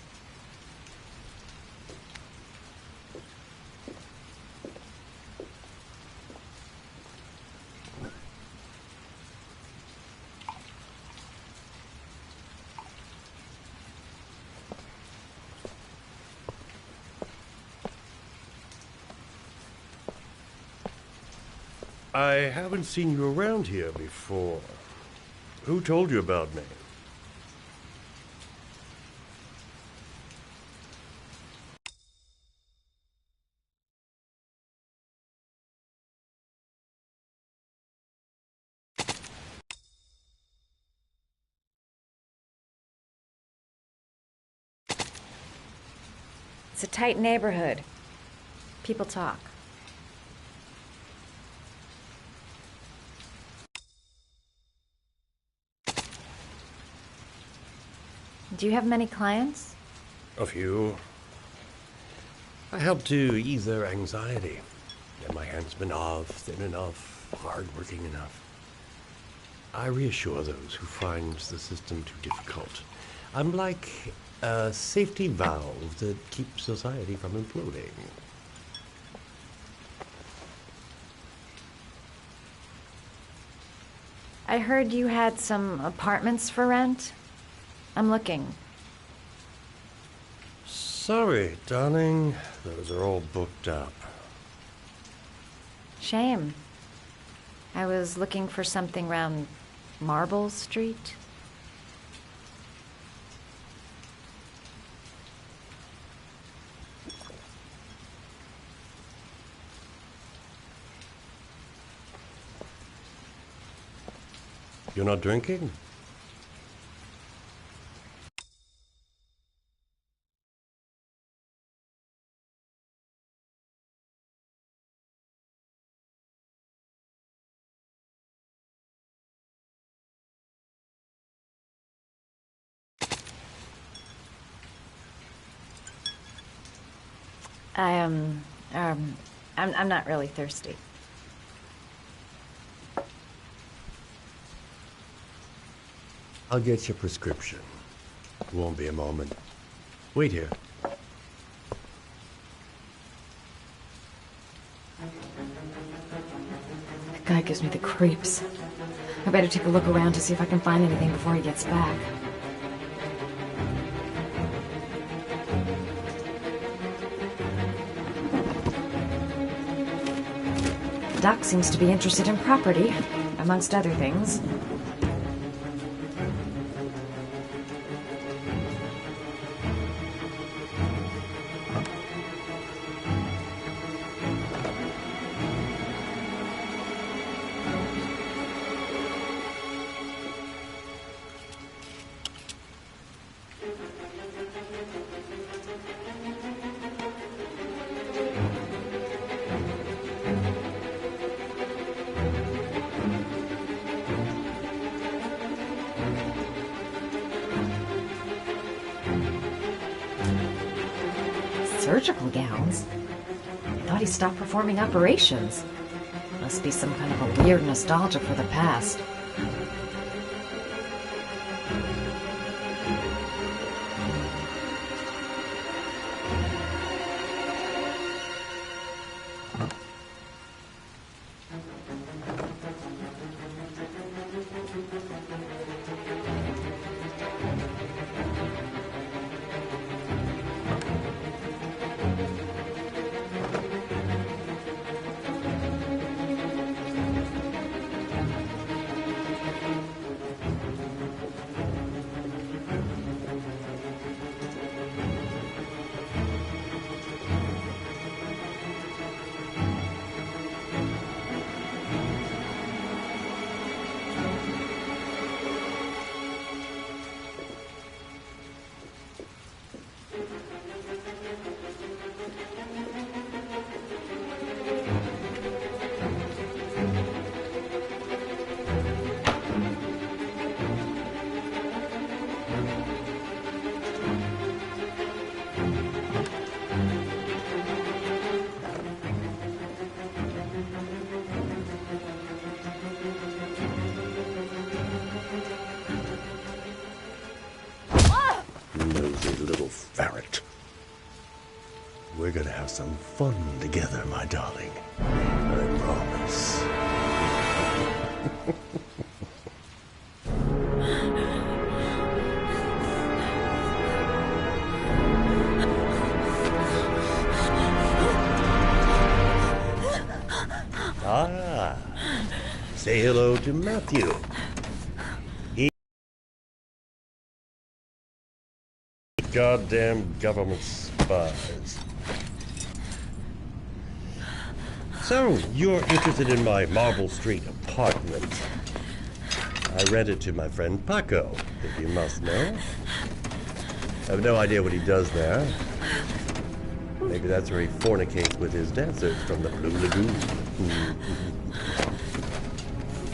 I haven't seen you around here before. Who told you about me? It's a tight neighborhood. People talk. Do you have many clients? A few. I help to ease their anxiety. Get my handsman off, thin enough, hard-working enough. I reassure those who find the system too difficult. I'm like a safety valve that keeps society from imploding. I heard you had some apartments for rent. I'm looking. Sorry, darling. Those are all booked up. Shame. I was looking for something around Marble Street. You're not drinking? I'm not really thirsty. I'll get your prescription. Won't be a moment. Wait here. That guy gives me the creeps. I better take a look around to see if I can find anything before he gets back. Doc seems to be interested in property, amongst other things. Surgical gowns? I thought he stopped performing operations. Must be some kind of a weird nostalgia for the past. lazy little ferret. We're gonna have some fun together, my darling. I promise. Ah, say hello to Matthew. He goddamn government spies. So, you're interested in my Marble Street apartment. I rent it to my friend Paco, if you must know. I have no idea what he does there. Maybe that's where he fornicates with his dancers from the Blue Lagoon.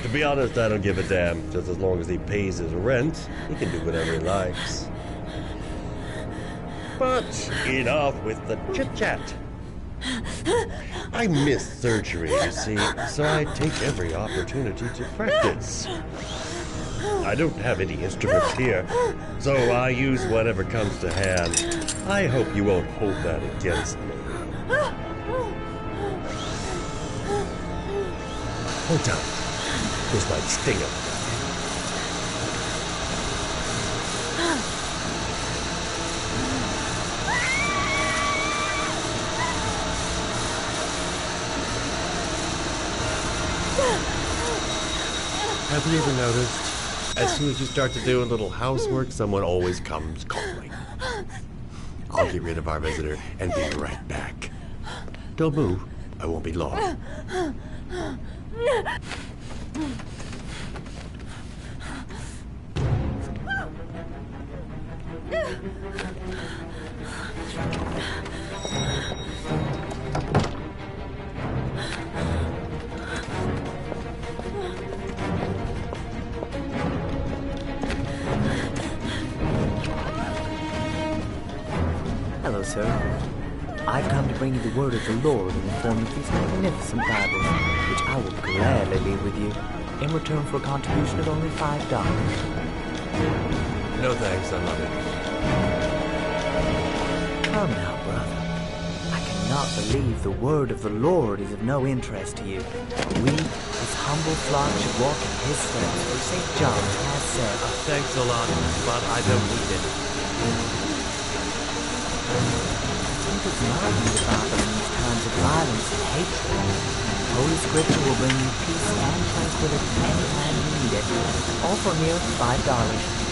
To be honest, I don't give a damn. Just as long as he pays his rent, he can do whatever he likes. But enough with the chit-chat. I miss surgery, you see, so I take every opportunity to practice. I don't have any instruments here, so I use whatever comes to hand. I hope you won't hold that against me. Hold on. This might sting him. Have you ever noticed, as soon as you start to do a little housework, someone always comes calling? I'll get rid of our visitor and be right back. Don't move. I won't be long. Hello, sir. I've come to bring you the word of the Lord and inform you of these magnificent Bibles, which I will gladly leave with you, in return for a contribution of only $5. No thanks, I love it. Come now, brother. I cannot believe the word of the Lord is of no interest to you. We, his humble flock, should walk in his steps, for St. John has said. Thanks a lot, but I don't need it. It's not the Father in these times of violence and hatred. Holy Scripture will bring you peace and tranquility anytime you need it. All for mere $5.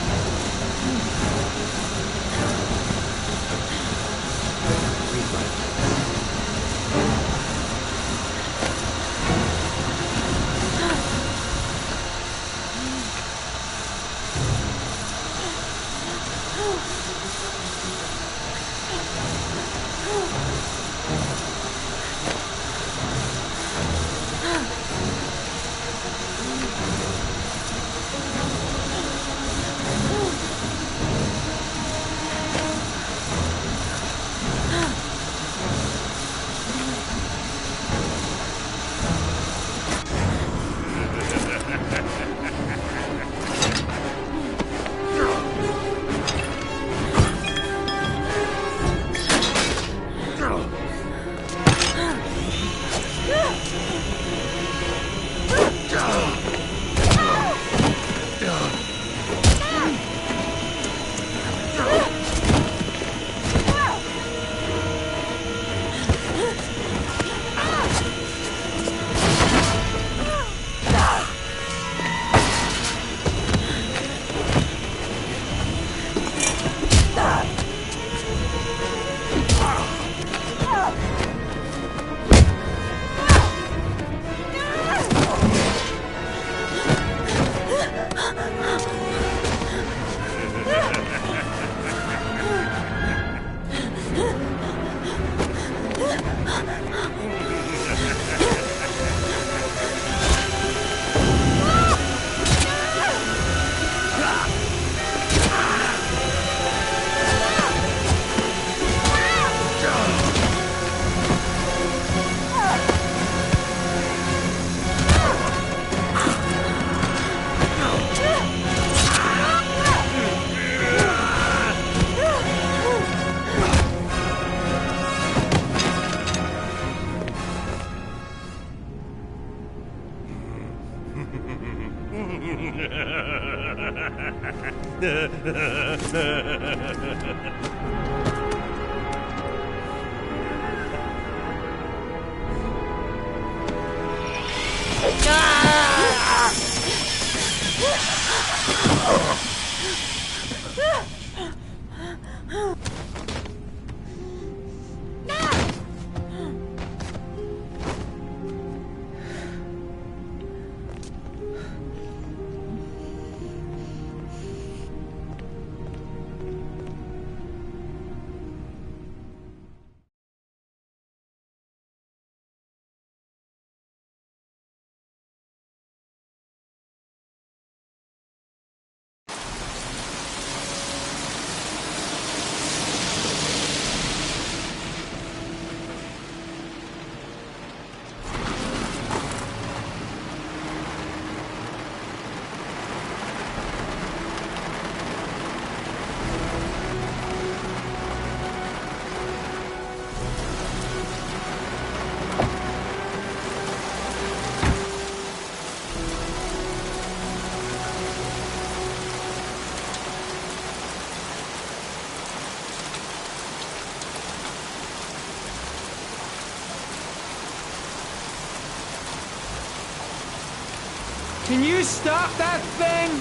Can you stop that thing?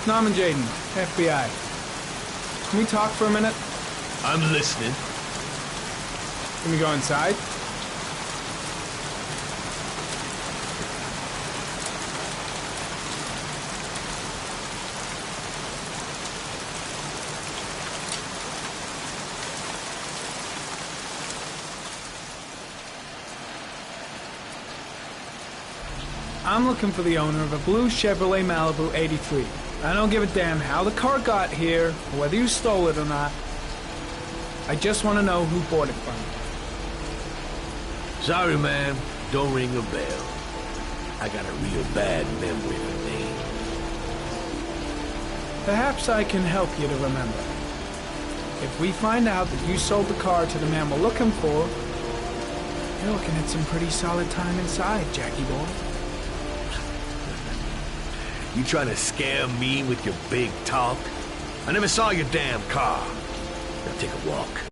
Norman Jayden, FBI. Can we talk for a minute? I'm listening. Can we go inside? I'm looking for the owner of a blue Chevrolet Malibu 83. I don't give a damn how the car got here, or whether you stole it or not. I just want to know who bought it from you. Sorry, man. Don't ring a bell. I got a real bad memory for names. Perhaps I can help you to remember. If we find out that you sold the car to the man we're looking for, you're looking at some pretty solid time inside, Jackie boy. You trying to scare me with your big talk? I never saw your damn car. Now take a walk.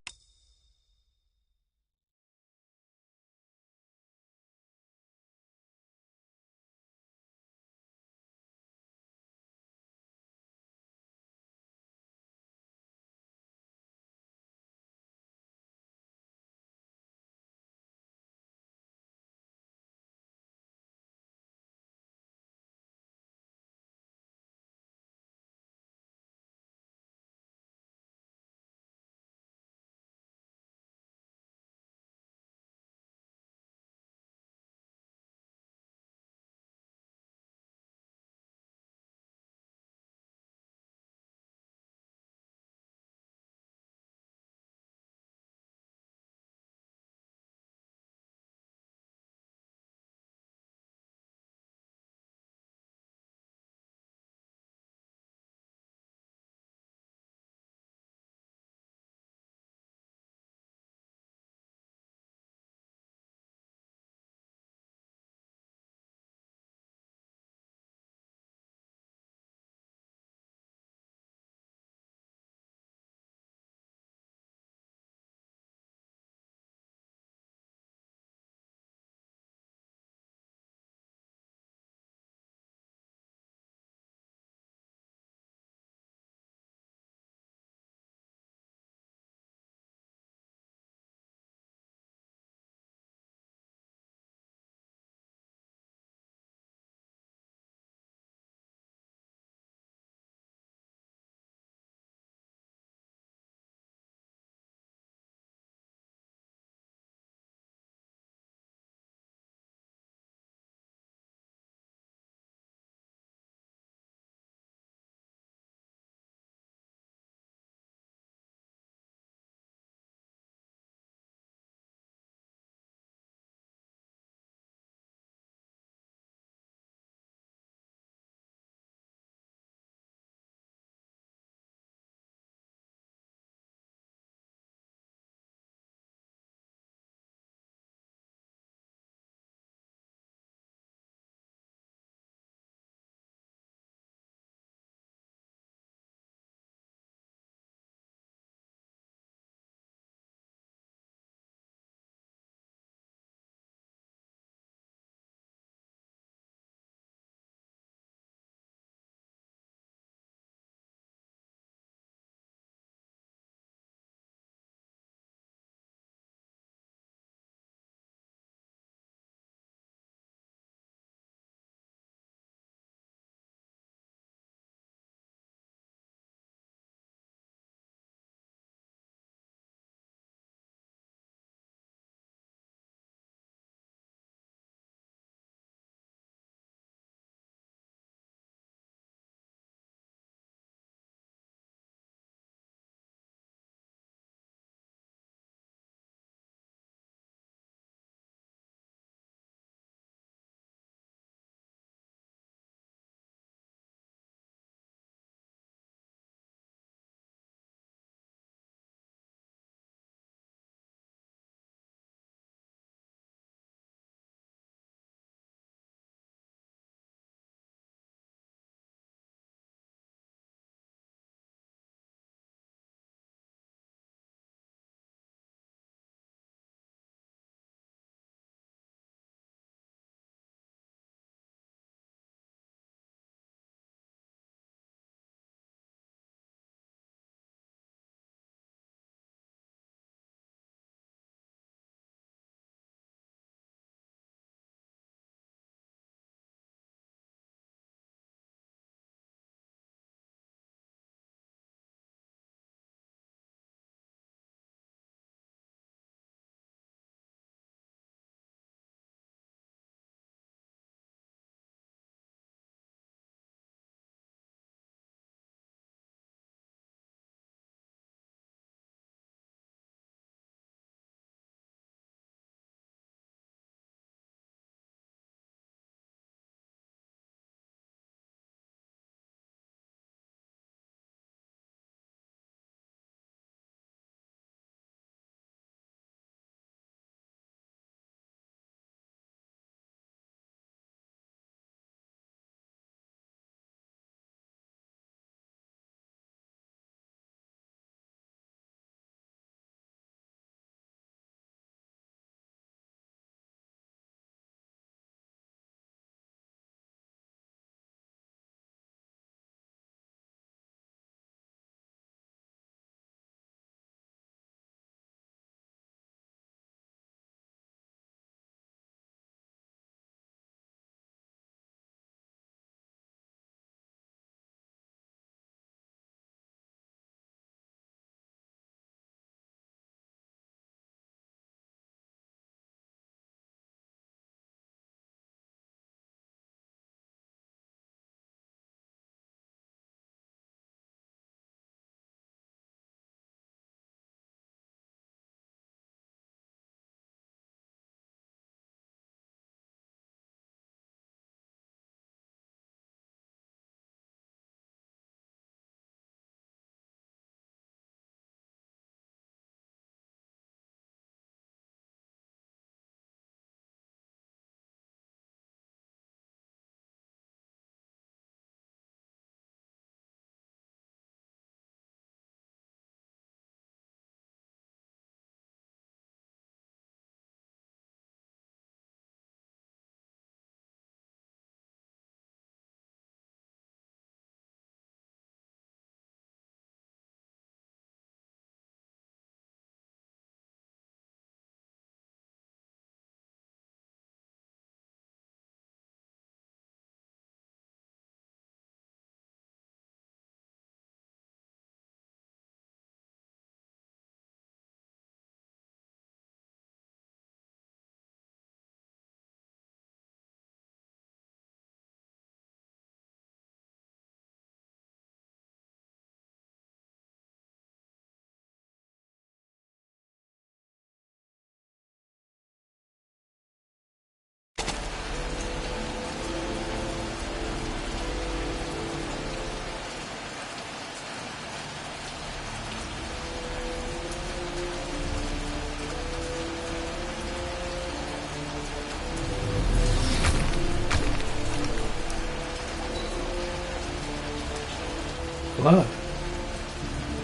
Blood.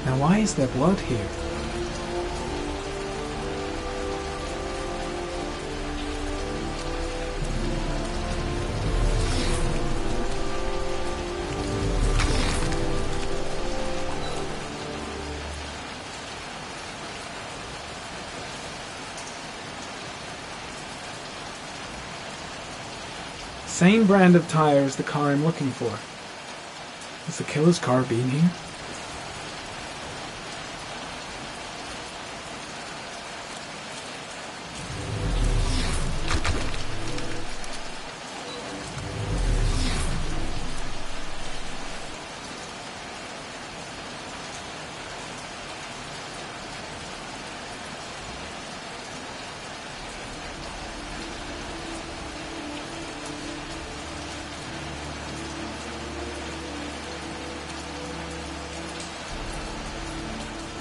Now why is there blood here? Same brand of tire as the car I'm looking for. Has the killer's car been here?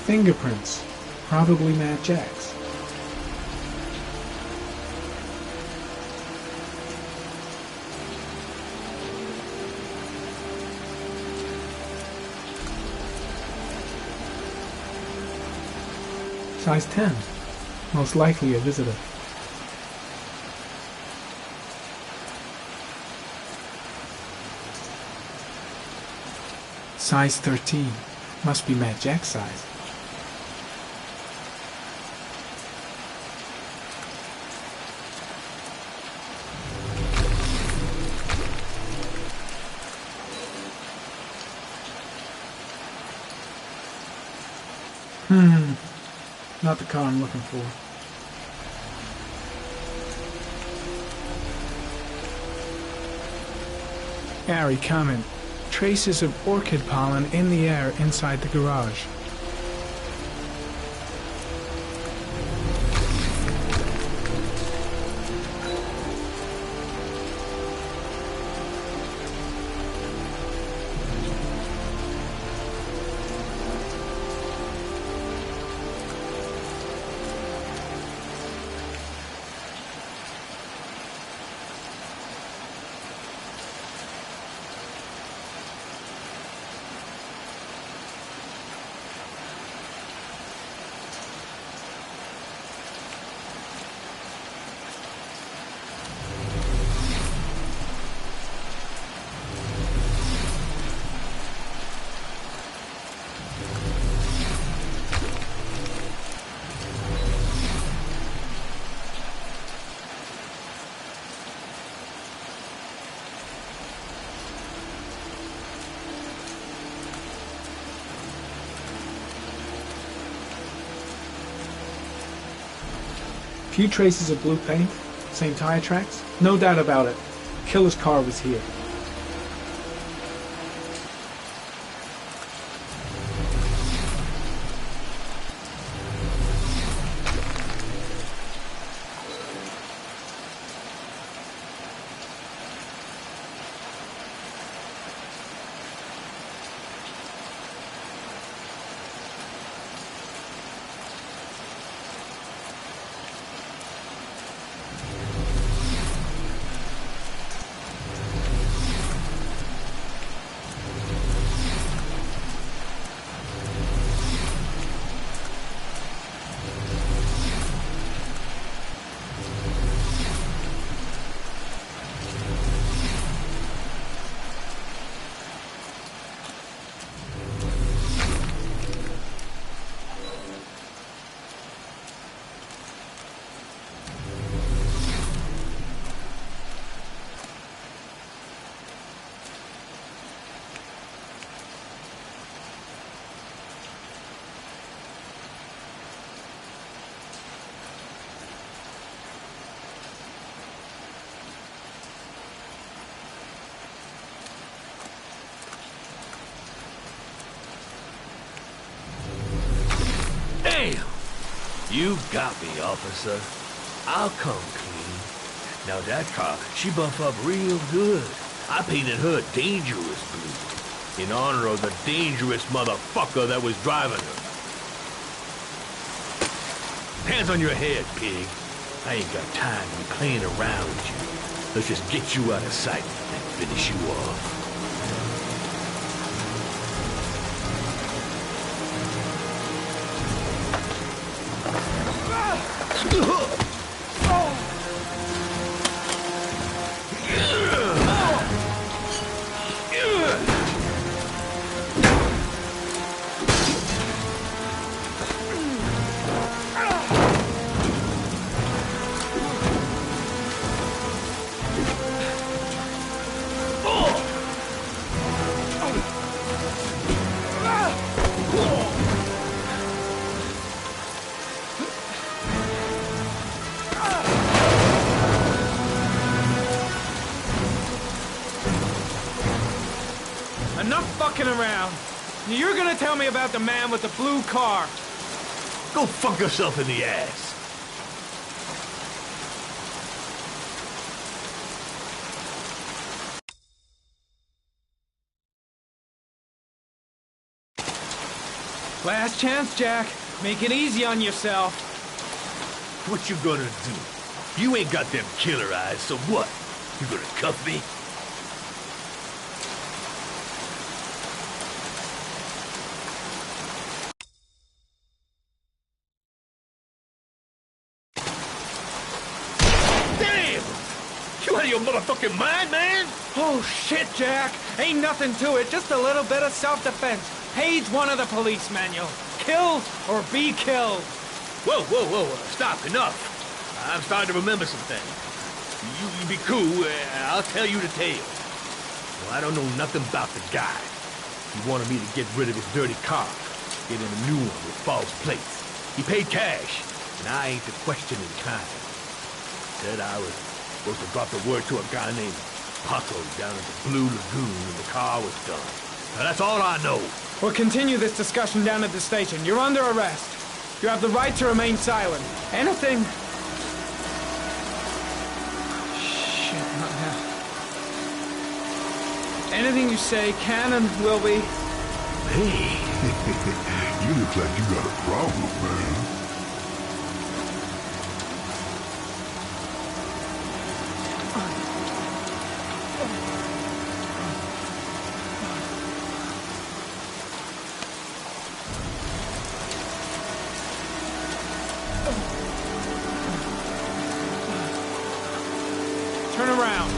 Fingerprints. Probably Matt Jack's. Size 10. Most likely a visitor. Size 13. Must be Matt Jack's size. Not the car I'm looking for. Airy comment. Traces of orchid pollen in the air inside the garage. Few traces of blue paint, same tire tracks. No doubt about it. Killer's car was here. Damn! You got me, officer. I'll come clean. Now that car, she buff up real good. I painted her dangerous blue, in honor of the dangerous motherfucker that was driving her. Hands on your head, pig. I ain't got time to be playing around with you. Let's just get you out of sight and finish you off. Enough fucking around. You're gonna tell me about the man with the blue car. Go fuck yourself in the ass. Last chance, Jack. Make it easy on yourself. What you gonna do? You ain't got them killer eyes, so what? You gonna cuff me? Damn! You out of your motherfucking mind, man? Oh, shit, Jack. Ain't nothing to it. Just a little bit of self-defense. Page 1 of the police manual. Kill or be killed. Whoa, whoa, whoa, stop, enough. I'm starting to remember some things. You be cool, I'll tell you the tale. Well, I don't know nothing about the guy. He wanted me to get rid of his dirty car, get him a new one with false plates. He paid cash, and I ain't the questioning kind. Said I was supposed to drop the word to a guy named Paco down at the Blue Lagoon when the car was done. Now, that's all I know. We'll continue this discussion down at the station. You're under arrest. You have the right to remain silent. Anything... Shit, not now. Anything you say can and will be... Hey. You look like you got a problem, man. Turn around.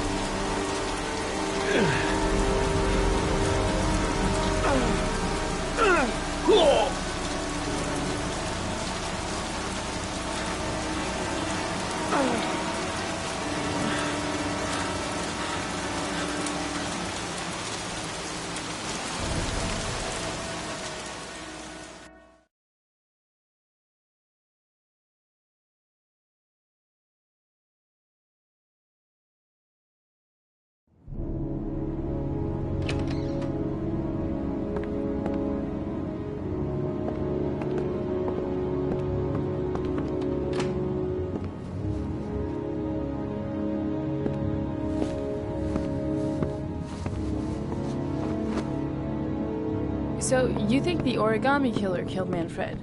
So, you think the origami killer killed Manfred?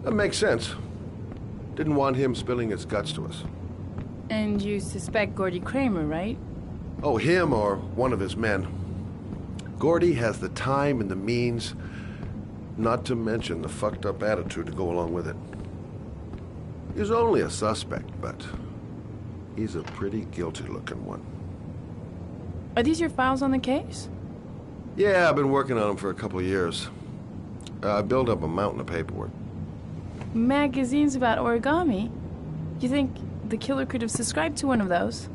That makes sense. Didn't want him spilling his guts to us. And you suspect Gordy Kramer, right? Oh, him or one of his men. Gordy has the time and the means, not to mention the fucked up attitude to go along with it. He's only a suspect, but he's a pretty guilty looking one. Are these your files on the case? Yeah, I've been working on him for a couple of years. I built up a mountain of paperwork. Magazines about origami? You think the killer could have subscribed to one of those?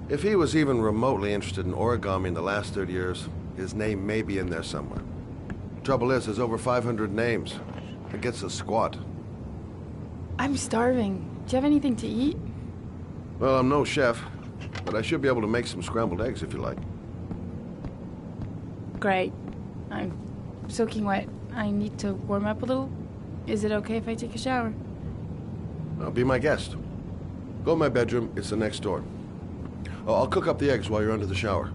If he was even remotely interested in origami in the last 30 years, his name may be in there somewhere. Trouble is, there's over 500 names. It gets us squat. I'm starving. Do you have anything to eat? Well, I'm no chef, but I should be able to make some scrambled eggs if you like. Great. I'm soaking wet. I need to warm up a little. Is it okay if I take a shower? Be my guest. Go in my bedroom. It's the next door. Oh, I'll cook up the eggs while you're under the shower.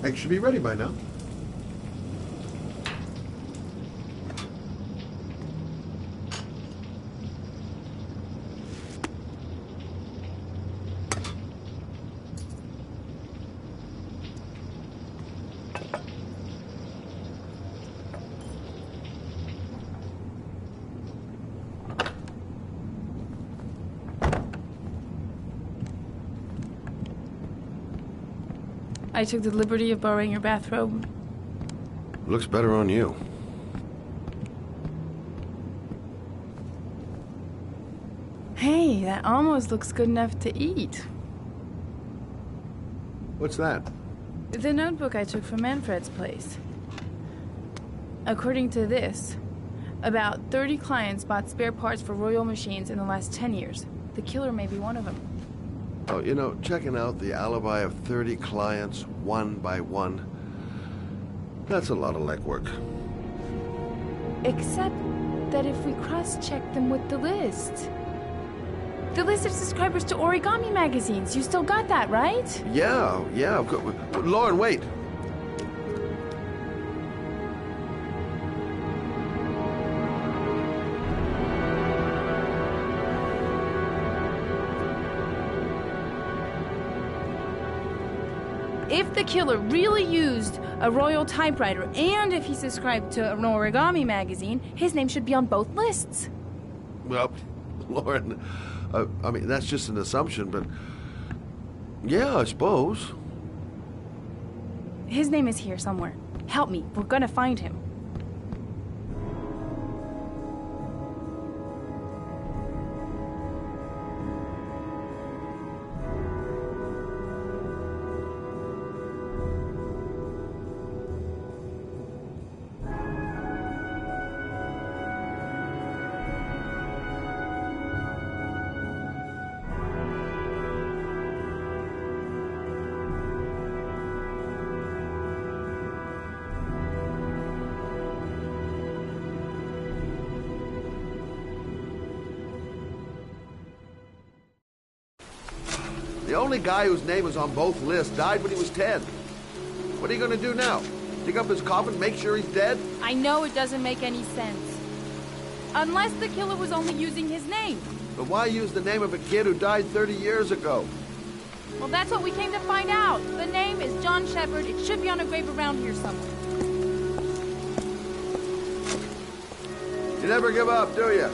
Eggs should be ready by now. I took the liberty of borrowing your bathrobe. Looks better on you. Hey, that almost looks good enough to eat. What's that? The notebook I took from Manfred's place. According to this, about 30 clients bought spare parts for Royal machines in the last 10 years. The killer may be one of them. Oh, you know, checking out the alibi of 30 clients one by one, that's a lot of legwork. Except that if we cross-check them with the list. The list of subscribers to Origami magazines. You still got that, right? Yeah. Lauren, wait. If the killer really used a Royal typewriter and if he subscribed to an Origami magazine, his name should be on both lists. Well, Lauren, I mean, that's just an assumption, but yeah, I suppose. His name is here somewhere. Help me. We're gonna find him. The only guy whose name is on both lists died when he was 10. What are you going to do now? Dig up his coffin, make sure he's dead? I know it doesn't make any sense. Unless the killer was only using his name. But why use the name of a kid who died 30 years ago? Well, that's what we came to find out. The name is John Shepard. It should be on a grave around here somewhere. You never give up, do you?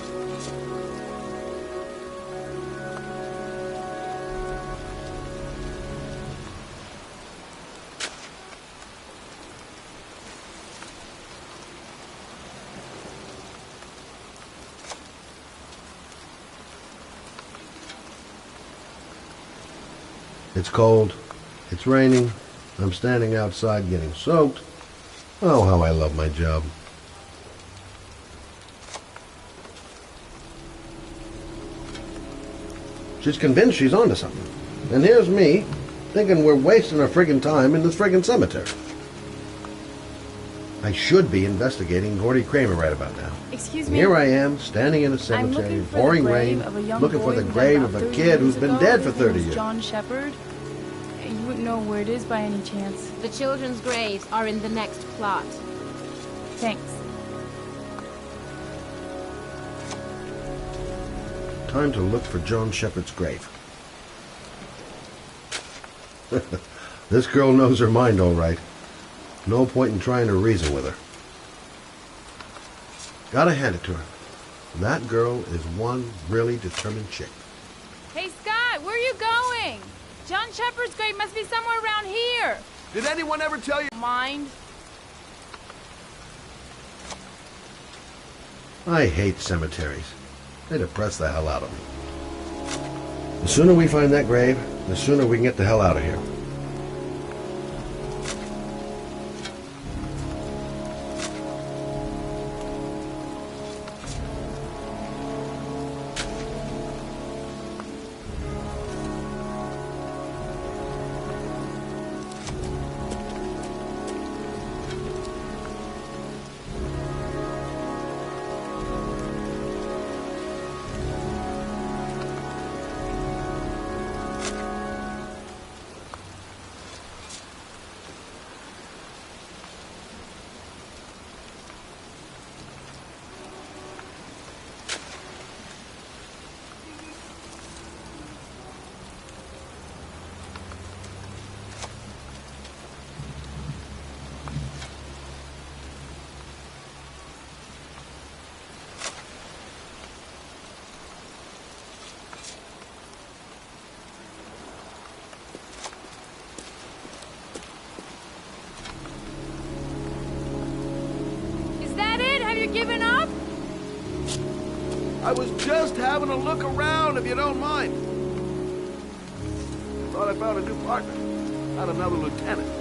It's cold. It's raining. I'm standing outside getting soaked. Oh, how I love my job. She's convinced she's onto something. And here's me, thinking we're wasting our friggin' time in this friggin' cemetery. I should be investigating Gordy Kramer right about now. Excuse And me? here I am, standing in a cemetery, pouring rain, looking for the grave of a kid who's been dead for 30 years. John Shepard? You wouldn't know where it is by any chance. The children's graves are in the next plot. Thanks. Time to look for John Shepard's grave. This girl knows her mind all right. No point in trying to reason with her. Gotta hand it to her. That girl is one really determined chick. Hey, Scott, where are you going? John Shepard's grave must be somewhere around here. Did anyone ever tell you? Mind? I hate cemeteries. They depress the hell out of me. The sooner we find that grave, the sooner we can get the hell out of here. giving up? I was just having a look around, if you don't mind. Thought I found a new partner. Not another lieutenant.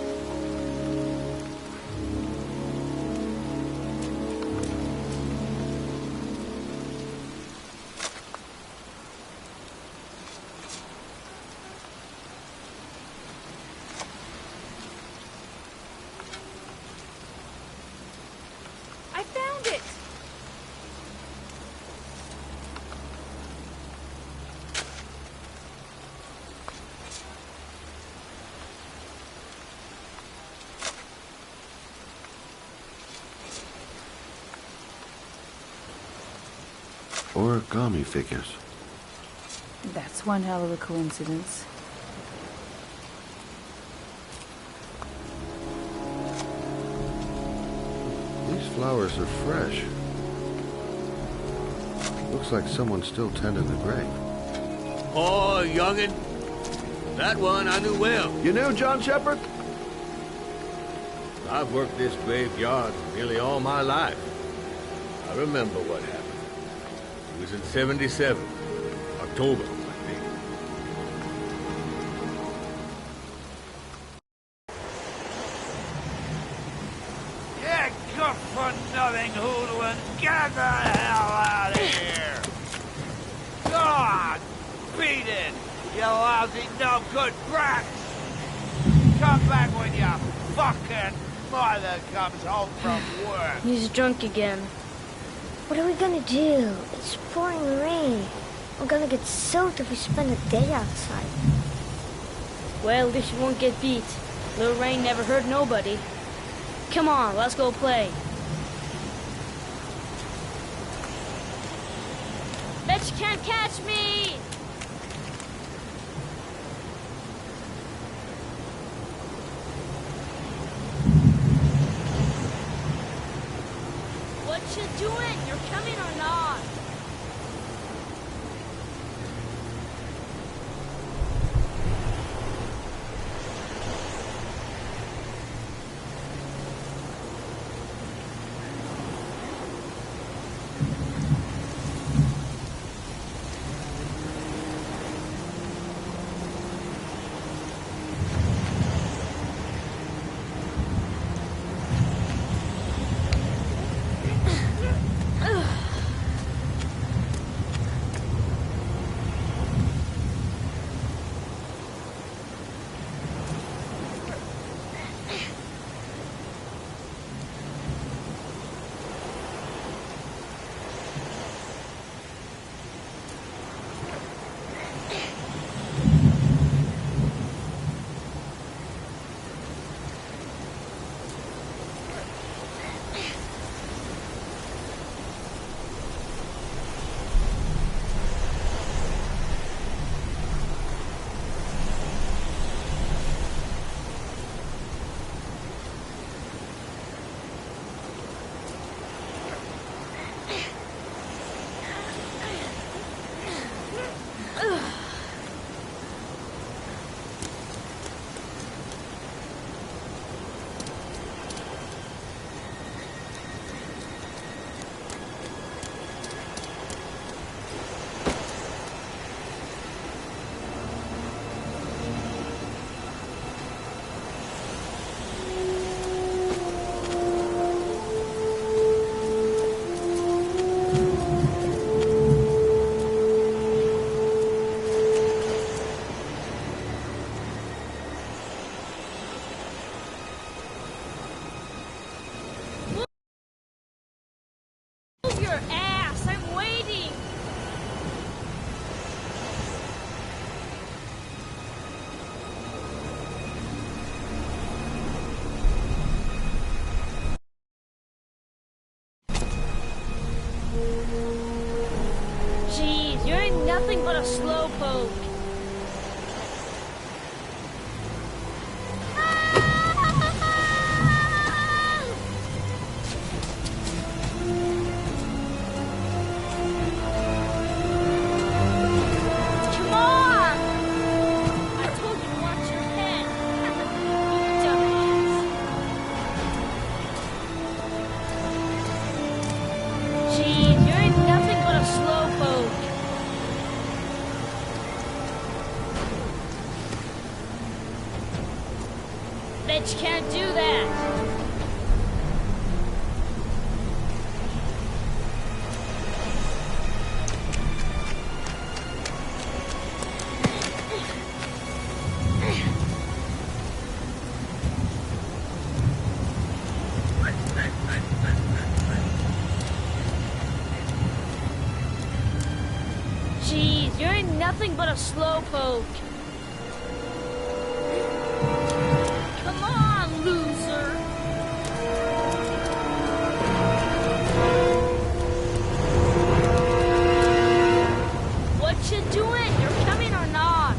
I found it! Origami figures. That's one hell of a coincidence. These flowers are fresh. Looks like someone's still tending the grave. Oh, youngin'. That one I knew well. You knew John Shepard? I've worked this graveyard nearly all my life. I remember what happened. It was in 77. October, I think. Yeah, good for nothing, hoodlum. Get the hell out of here! God, beat it, you lousy, no good brat! Come back when your fucking mother comes home from work. He's drunk again. What are we gonna do? It's pouring rain. We're gonna get soaked if we spend the day outside. Well, at least you won't get beat. Little rain never hurt nobody. Come on, let's go play. Bet you can't catch me! What you doing? You're coming or not? Edge can't do that. Jeez, you're nothing but a slowpoke. Come on, loser. What you doing? You're coming or not?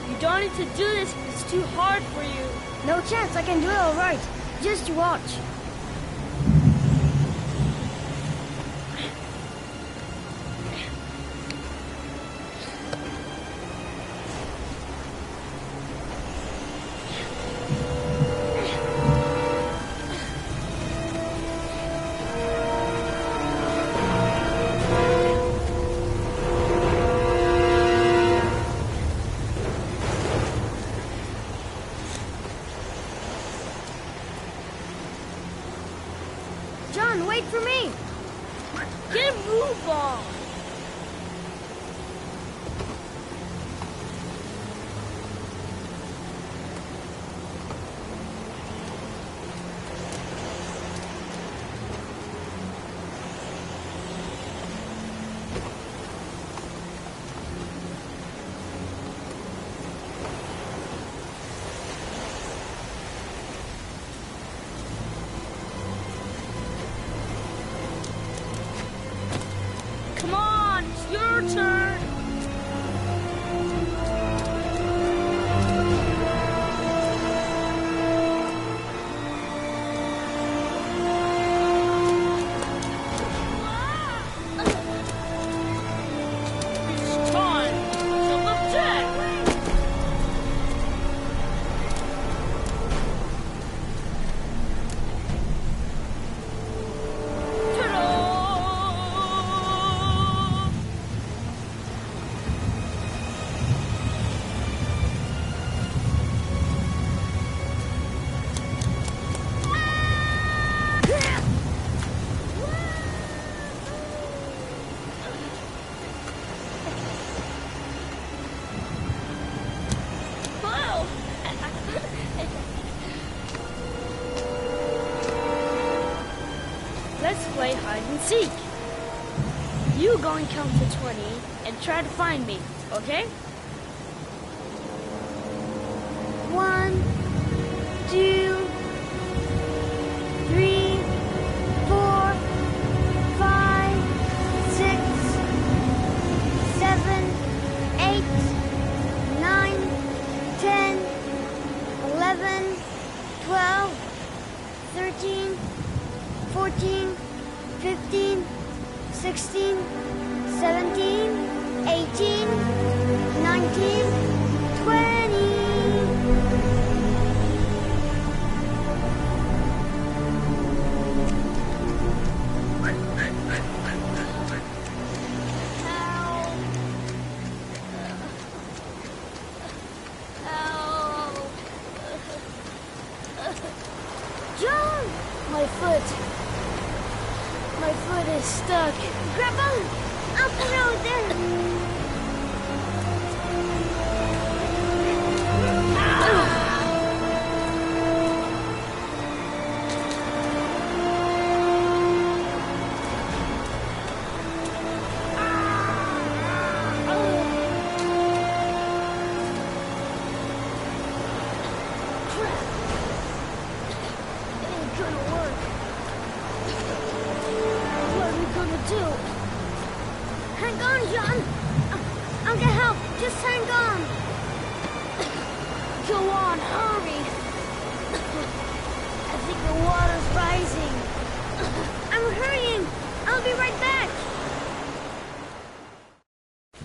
You don't need to do this. It's too hard for you. No chance. I can do it all right. Just watch. John, wait for me! Get a move on! Come on, it's your turn! It's time to attack! Let's play hide and seek. You go and count to 20 and try to find me, okay? 1, 2, 3, 4, 5, 6, 7, 8, 9, 10, 11, 12, 13, 14, 15, 16, 17, 18, 19, 20. Ow. My foot. My foot is stuck. Grandpa, up the road there.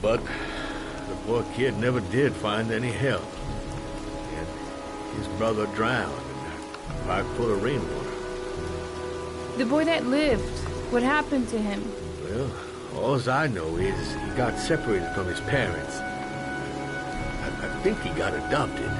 But the poor kid never did find any help. And his brother drowned in a pipe full of rainwater. The boy that lived, what happened to him? Well, all I know is he got separated from his parents. I think he got adopted.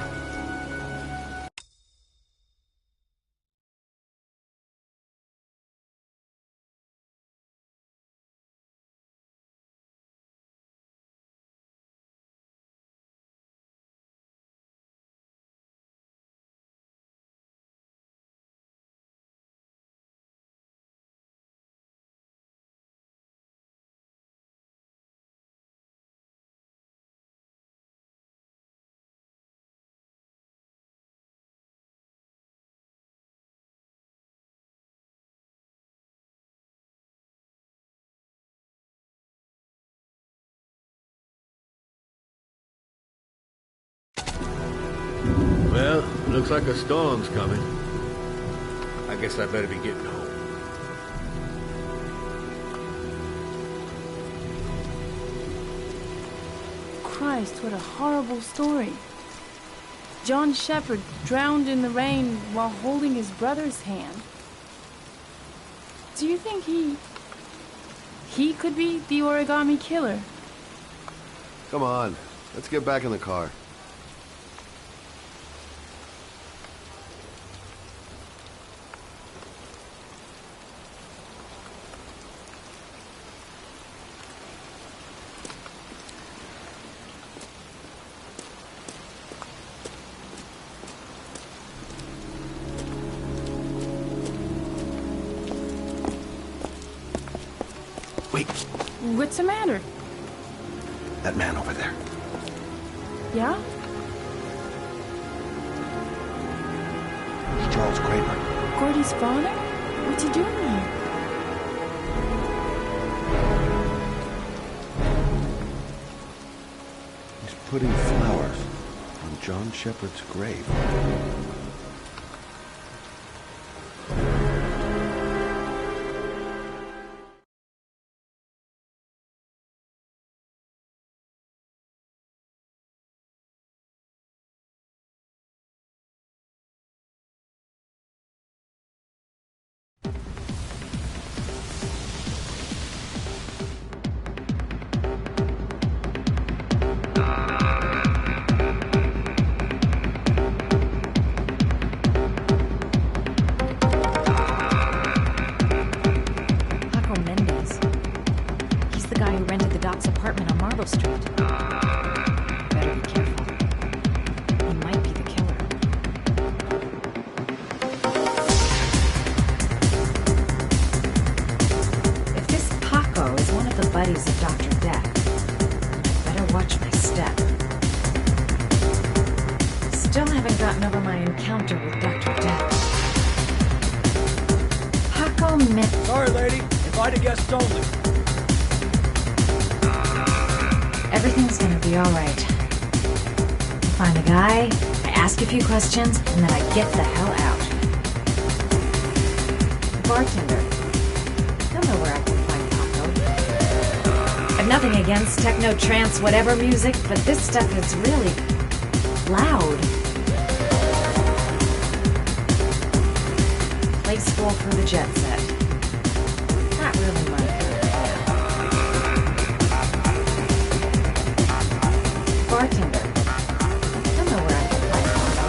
Well, looks like a storm's coming. I guess I better be getting home. Christ, what a horrible story. John Shepherd drowned in the rain while holding his brother's hand. Do you think he could be the origami killer? Come on, let's get back in the car. Wait. What's the matter? That man over there. Yeah? It's Charles Kramer. Gordy's father? What's he doing here? He's putting flowers on John Shepherd's grave. Apartment on Marble Street. Better be careful. He might be the killer. If this Paco is one of the buddies of Dr. Death, I better watch my step. Still haven't gotten over my encounter with Dr. Death. Paco met... Sorry, lady. Invited guests only. Everything's gonna be alright. I find a guy, I ask a few questions, and then I get the hell out. The bartender. He'll know where I can find Paco. I've nothing against techno, trance, whatever music, but this stuff is really loud. Play school for the jet set. Not really my bartender. I don't know where I can find Paco.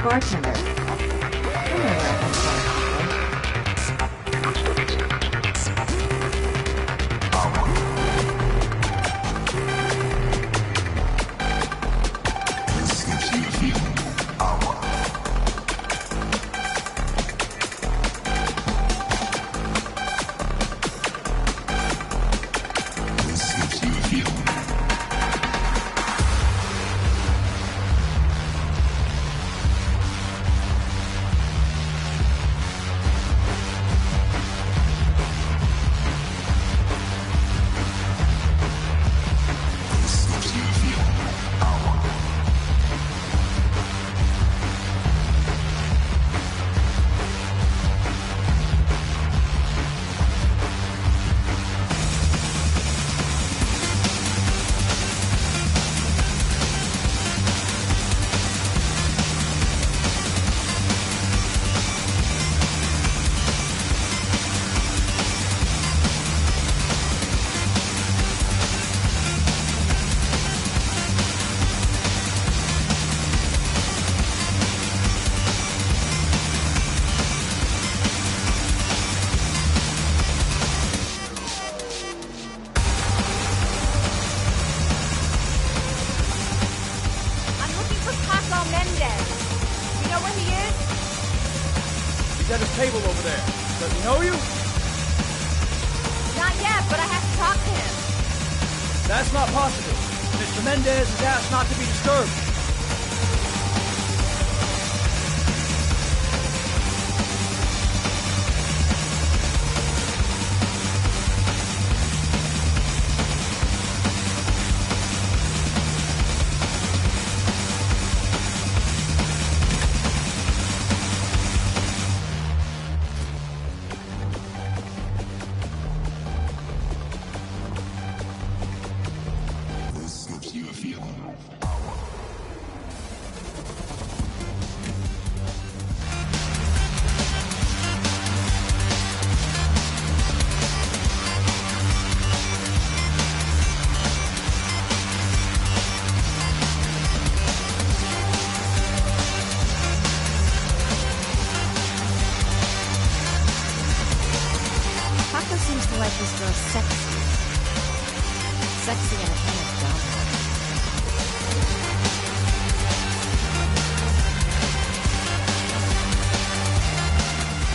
Bartender. Tell me where I can find Taco. He's at his table over there. Does he know you? Not yet, but I have to talk to him. That's not possible. Mr. Mendez has asked not to be disturbed. Seems to like this girl sexy. Sexy and a kind of dumb.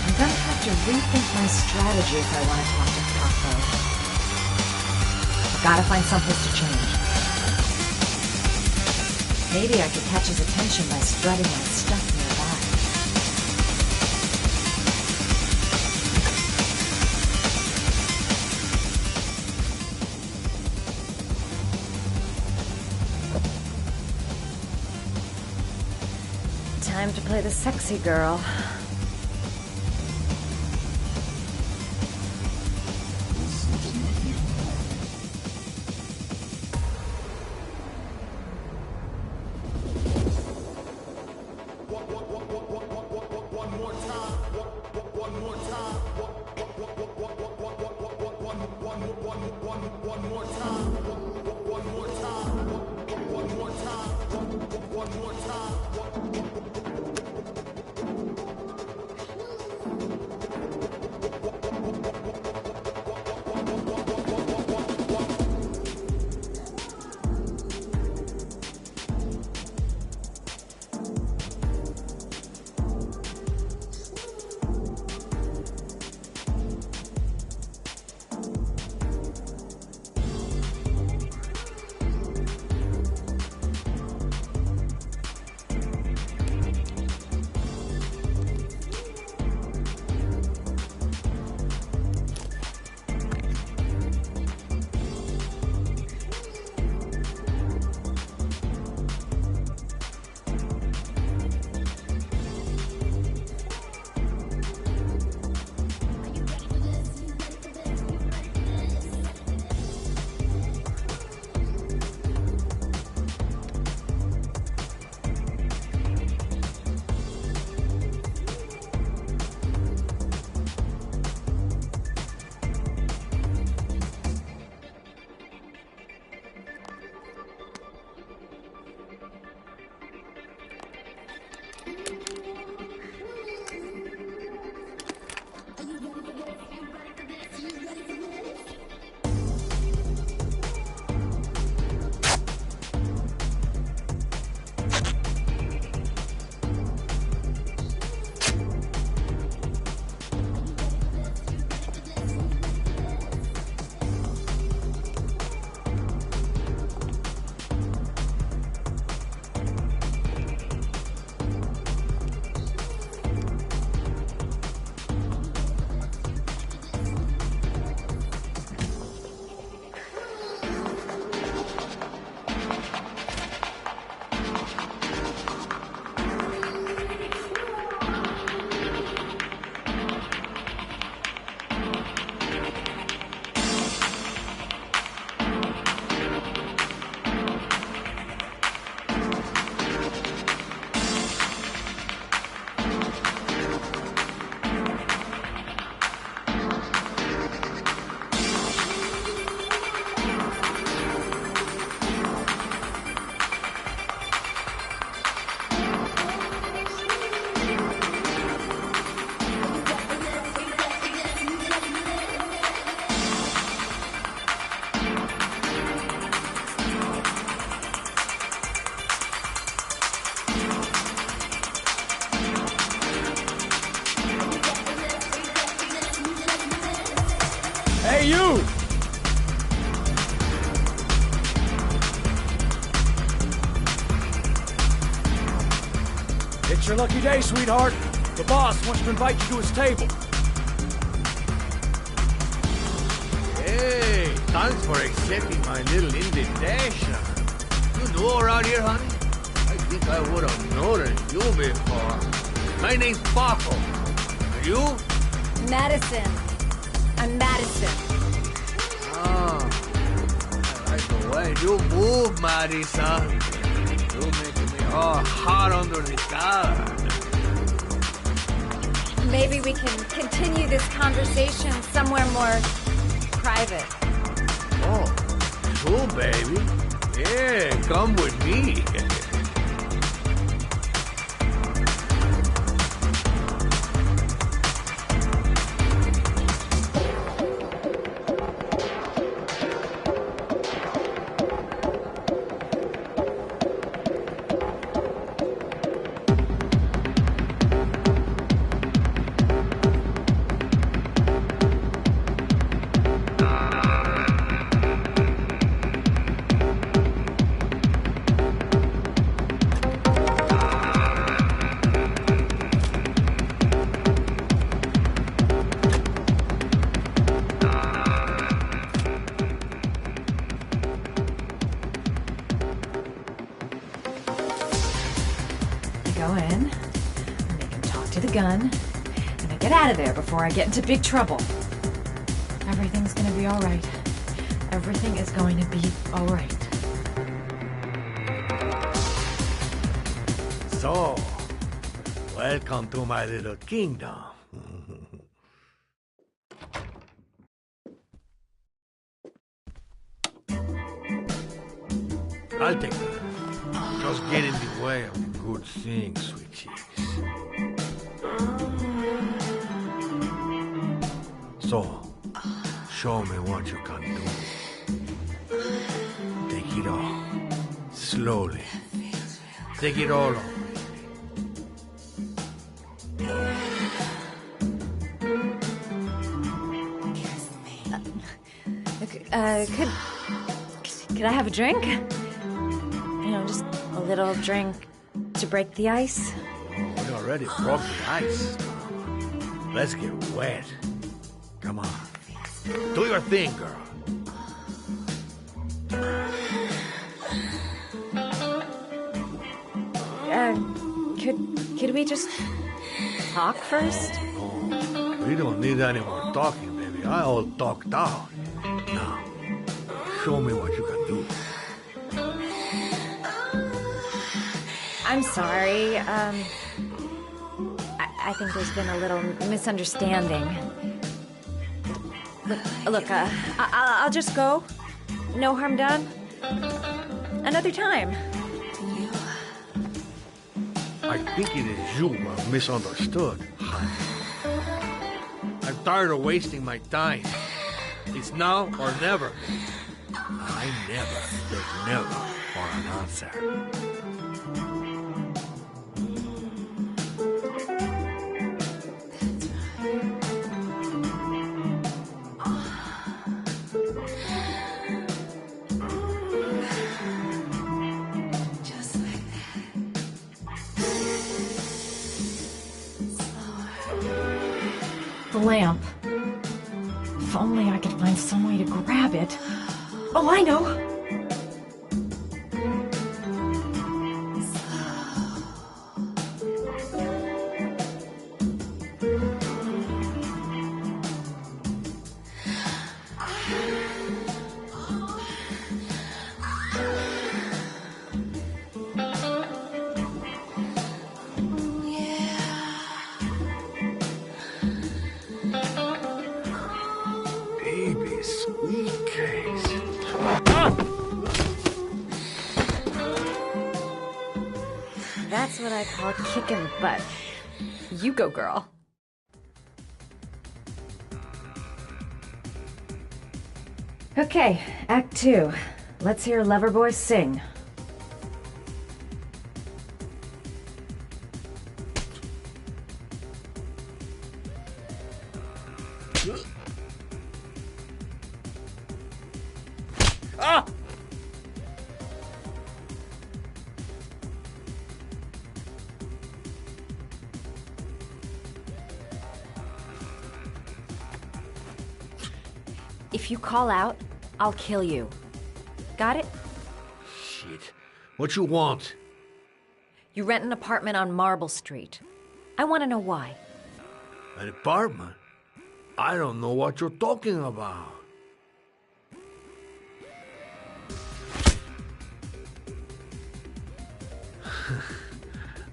I'm gonna have to rethink my strategy if I want to talk to Taco. I've gotta find someplace to change. Maybe I could catch his attention by strutting my stuff nearby. Time to play the sexy girl. you! It's your lucky day, sweetheart. The boss wants to invite you to his table. Hey, thanks for accepting my little invitation. You know around here, honey? I think I would have noticed you before. My name's Paco. Are you? Madison. I'm Madison. Ah, I like the way you move, Madison. You're making me all hot under the collar. Maybe we can continue this conversation somewhere more private. Oh, cool, baby. Yeah, come with me. Go in, make him talk to the gun, and I get out of there before I get into big trouble. Everything's gonna be alright. Everything is going to be alright. So, welcome to my little kingdom. I'll take that. Just get in the way of the good things, sweet cheeks. So, show me what you can do. Take it all. Slowly. Take it all on. Could I have a drink? You know, just a little drink to break the ice. We already broke the ice. Let's get wet. Come on. Do your thing, girl. Could we just talk first? Oh, we don't need any more talking, baby. I all talked out. Now, show me what you can do. I'm sorry. I think there's been a little misunderstanding. Look, I'll just go. No harm done. Another time. I think it is you who have misunderstood, honey. I'm tired of wasting my time. It's now or never. I never take never for an answer. The lamp. If only I could find some way to grab it. Oh, I know! That's what I call kicking butt. You go, girl. Okay, Act 2. Let's hear Loverboy sing. Ah! If you call out, I'll kill you. Got it? Shit. What you want? You rent an apartment on Marble Street. I want to know why. An apartment? I don't know what you're talking about.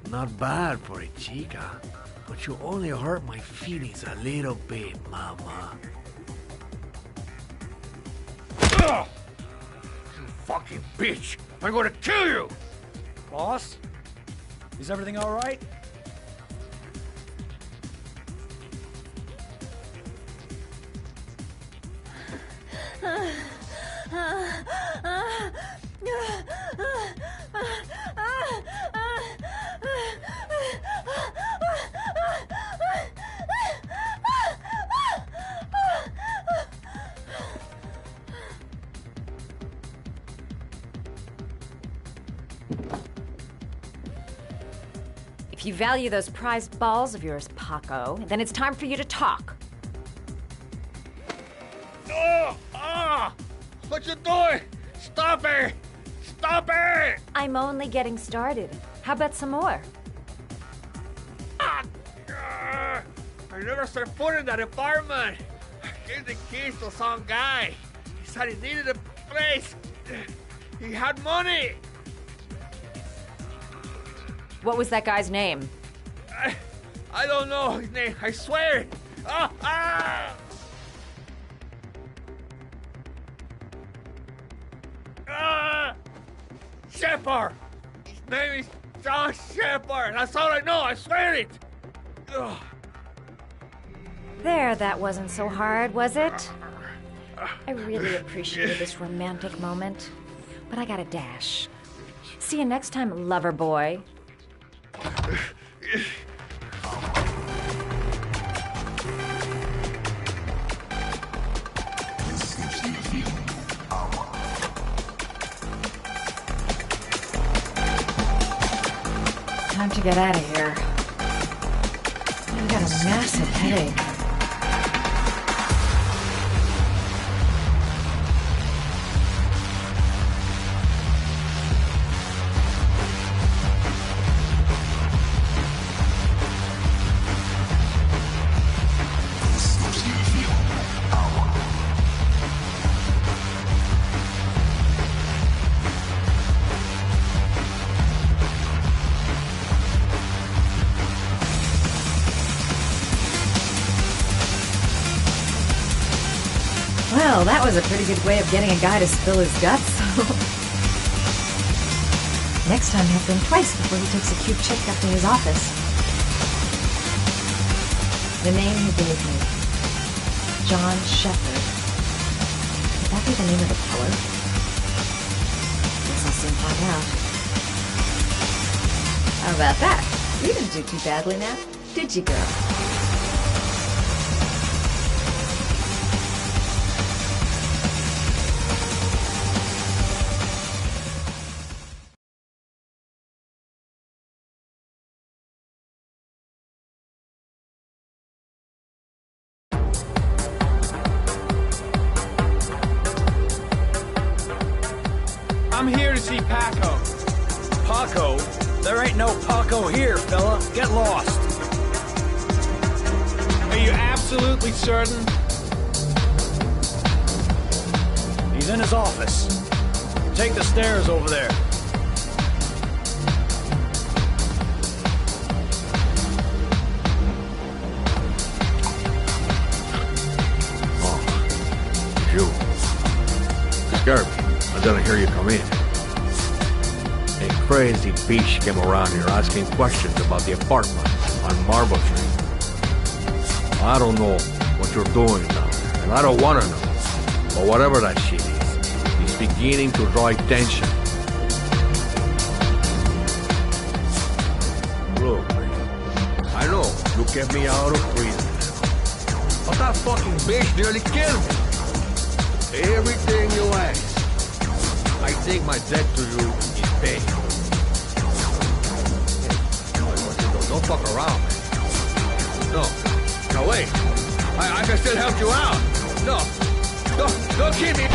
Not bad for a chica, but you only hurt my feelings a little bit, mama. Ugh! You fucking bitch! I'm gonna kill you! Boss? Is everything all right? If you value those prized balls of yours, Paco, then it's time for you to talk. Oh! Ah! What you doing? Stop it! Stop it! I'm only getting started. How about some more? I never set foot in that apartment. I gave the keys to some guy. He said he needed a place. He had money. What was that guy's name? I don't know his name. I swear. Ah! Ah! Ah! Shepard. His name is John Shepard. That's all I know. I swear it. Ugh. There, that wasn't so hard, was it? I really appreciated this romantic moment, but I gotta dash. See you next time, lover boy. Time to get out of here. I've got a massive headache. Well, that was a pretty good way of getting a guy to spill his guts. Next time he'll think twice before he takes a cute chick up to his office. The name he gave me. John Shepard. Could that be the name of the killer? Guess I'll soon find out. How about that? You didn't do too badly now, did you, girl? I'm here to see Paco. Paco? There ain't no Paco here, fella. Get lost. Are you absolutely certain? He's in his office. Take the stairs over there. You. Scared me. I didn't hear you come in. A crazy bitch came around here asking questions about the apartment on Marble Street. I don't know what you're doing now, and I don't want to know. But whatever that shit is, it's beginning to draw attention. Look, I know you kept me out of prison, but that fucking bitch nearly killed me. Everything you ask, I think my debt to you is paid. Don't fuck around, man. No. No, wait. I can still help you out. No. Don't keep me.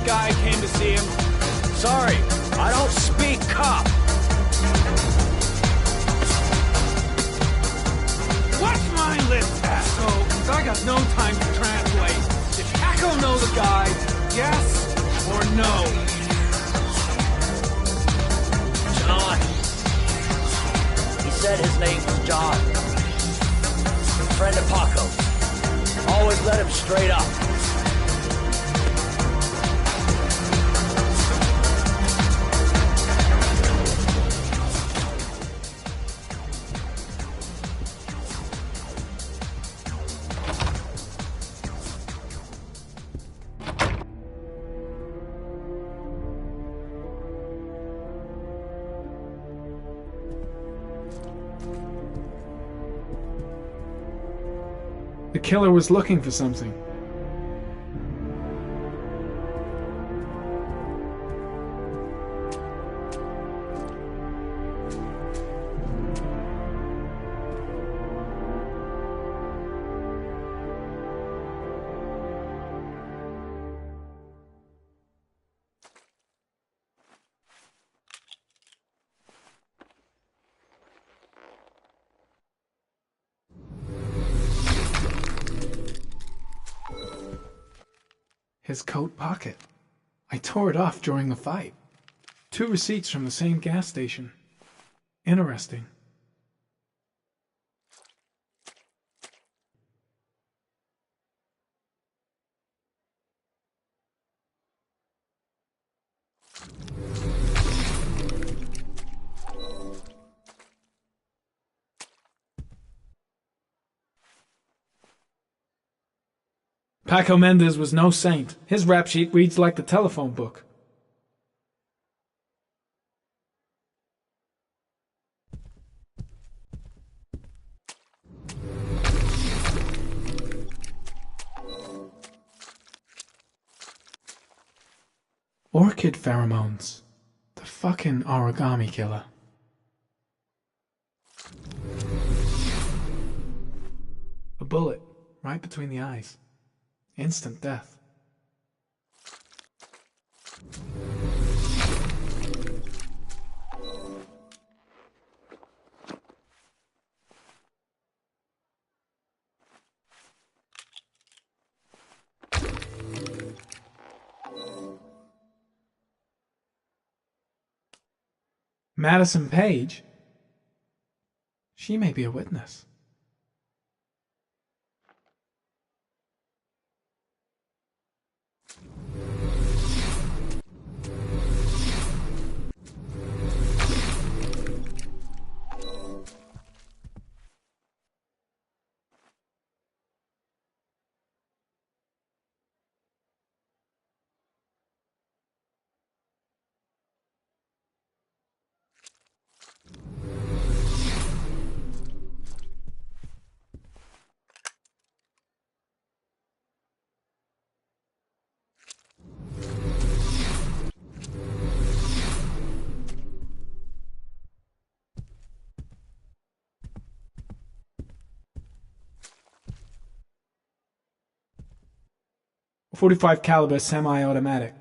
Guy came to see him. Sorry, I don't speak cop. Watch my lips, asshole, 'cause I got no time to translate. Did Paco know the guy? Yes or no? John. He said his name was John. Friend of Paco's. Always let him straight up. The killer was looking for something. His coat pocket. I tore it off during the fight. 2 receipts from the same gas station. Interesting. Paco Mendez was no saint. His rap sheet reads like the telephone book. Orchid pheromones. The fucking origami killer. A bullet right between the eyes. Instant death. Madison Page? She may be a witness. .45 caliber semi-automatic.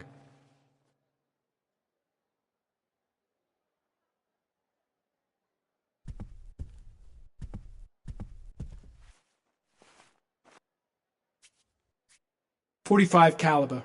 .45 caliber.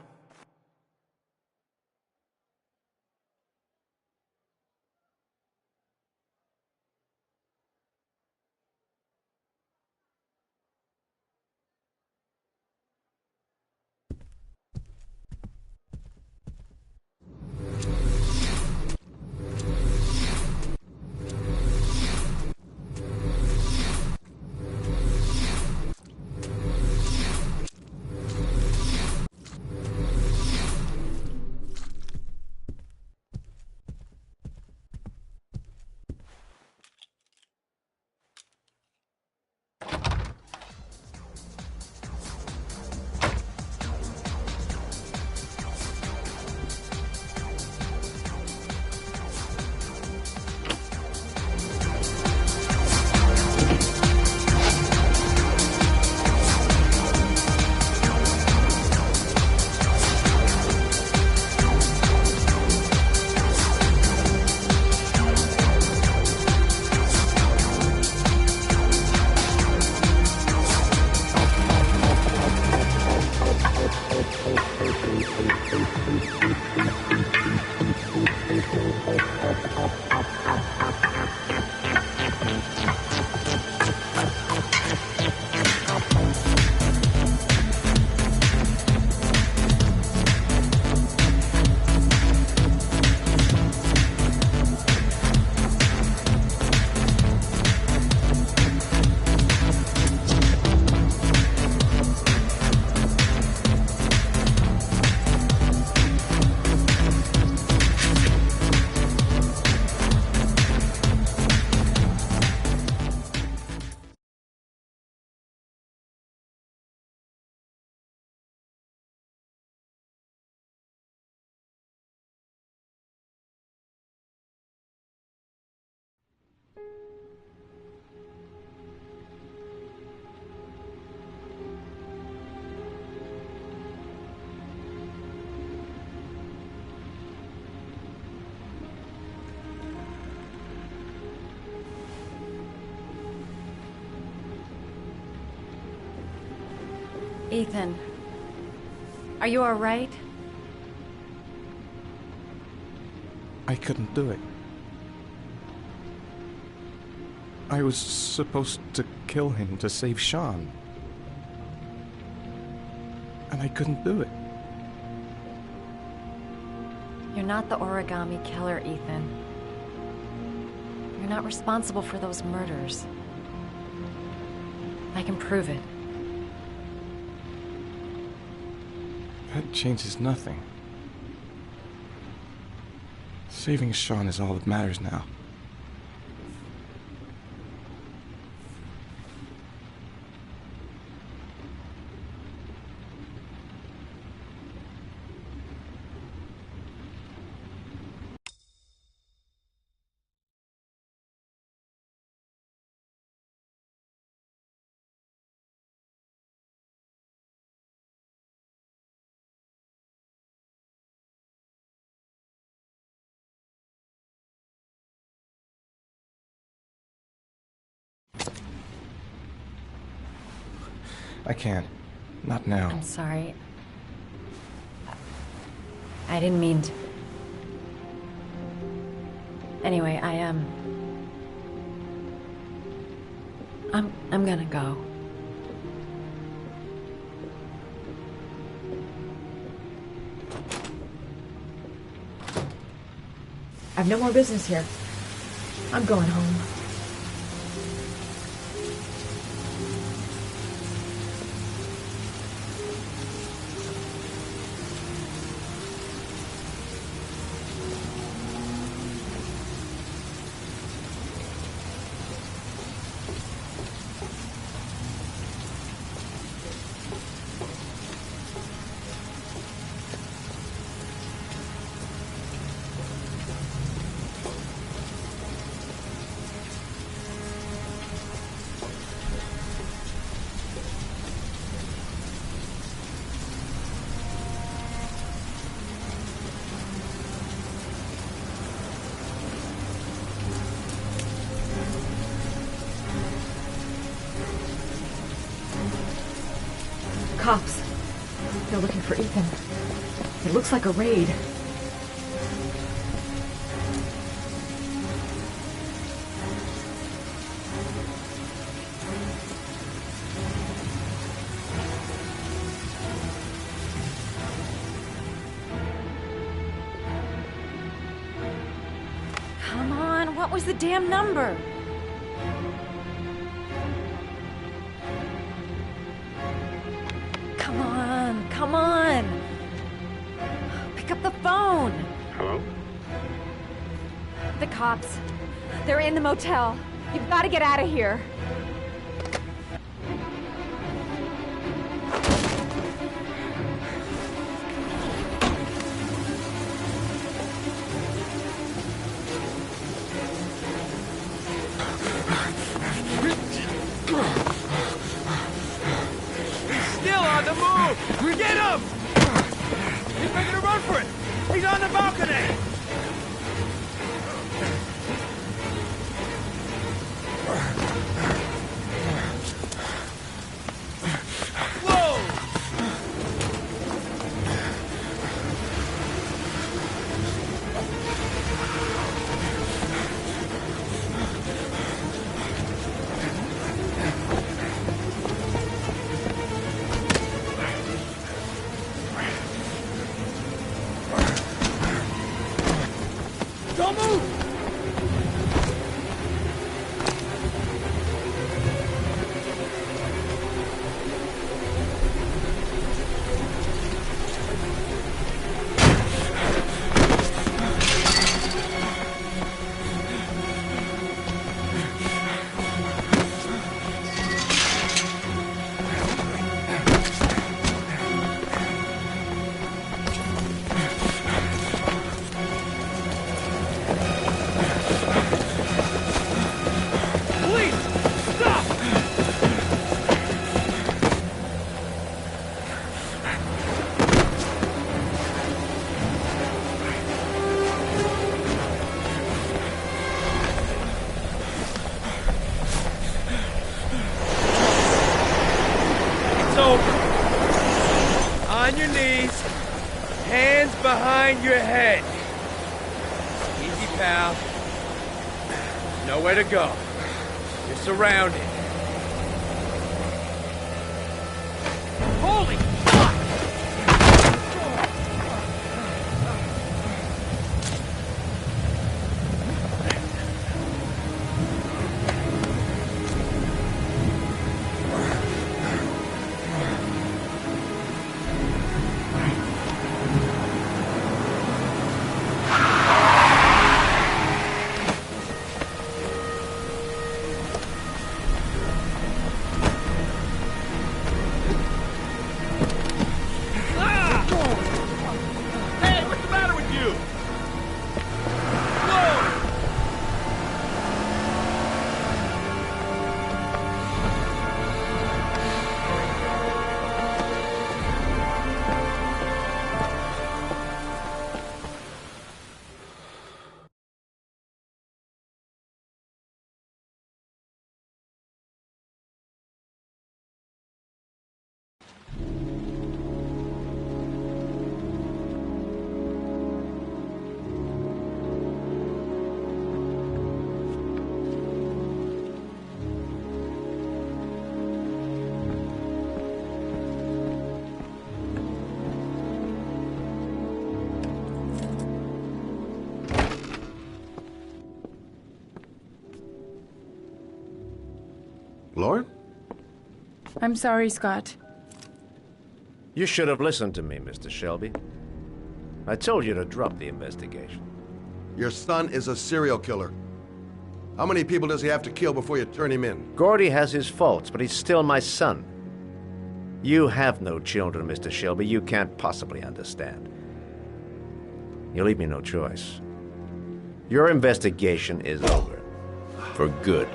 Ethan, are you all right? I couldn't do it. I was supposed to kill him to save Sean. And I couldn't do it. You're not the origami killer, Ethan. You're not responsible for those murders. I can prove it. That changes nothing. Saving Sean is all that matters now. I can't. Not now. I'm sorry. I didn't mean to. Anyway, I'm gonna go. I've no more business here. I'm going home. Cops. They're looking for Ethan. It looks like a raid. Come on, what was the damn number? Come on! Pick up the phone! Hello? The cops. They're in the motel. You've got to get out of here. Still on the move! Get him! He's making a run for it! He's on the balcony! Don't move! On your knees, hands behind your head. Easy, pal. Nowhere to go. You're surrounded. Holy fuck! Lauren? I'm sorry, Scott. You should have listened to me, Mr. Shelby. I told you to drop the investigation. Your son is a serial killer. How many people does he have to kill before you turn him in? Gordy has his faults, but he's still my son. You have no children, Mr. Shelby. You can't possibly understand. You leave me no choice. Your investigation is over. For good.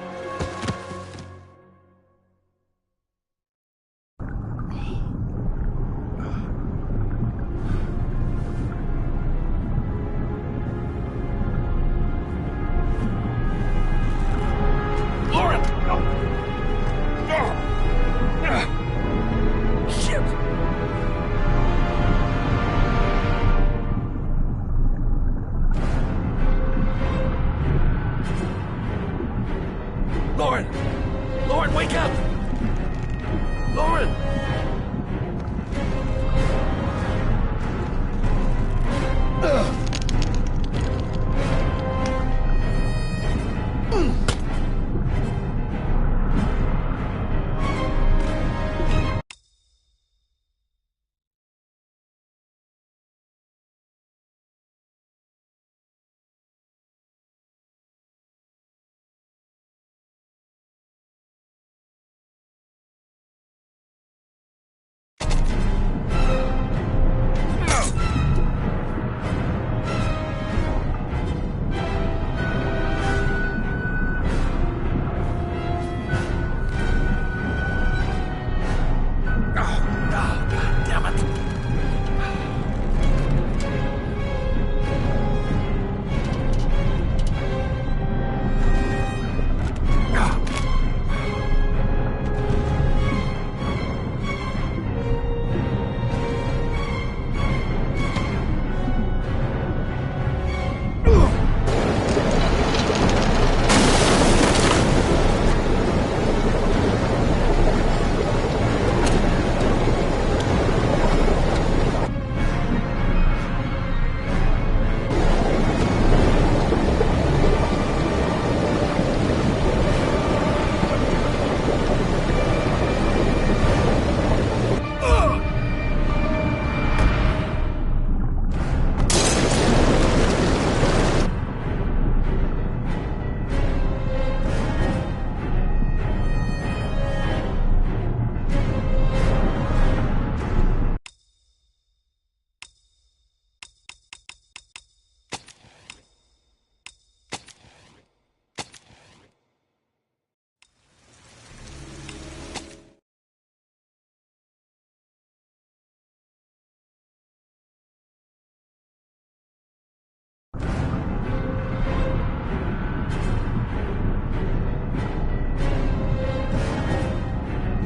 Lauren! Lauren, wake up! Lauren!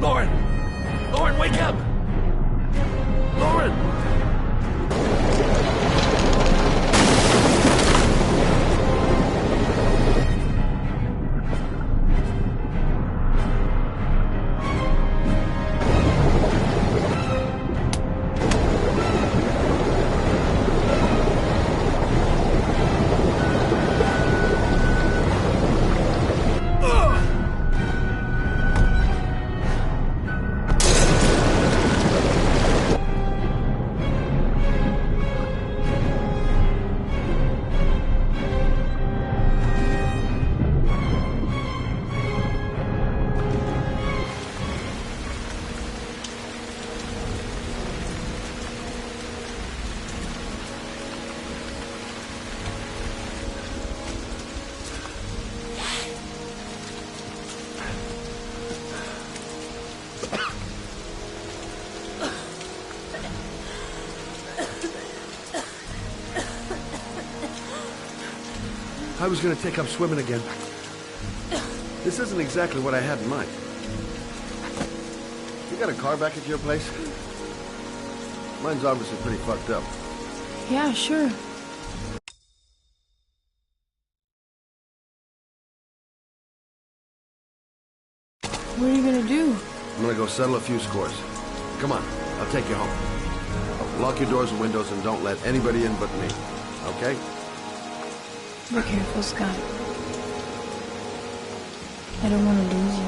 Lauren! Lauren, wake up! Lauren! I was going to take up swimming again. This isn't exactly what I had in mind. You got a car back at your place? Mine's obviously pretty fucked up. Yeah, sure. What are you gonna do? I'm gonna go settle a few scores. Come on, I'll take you home. Lock your doors and windows and don't let anybody in but me. Okay? Be careful, Scott. I don't want to lose you.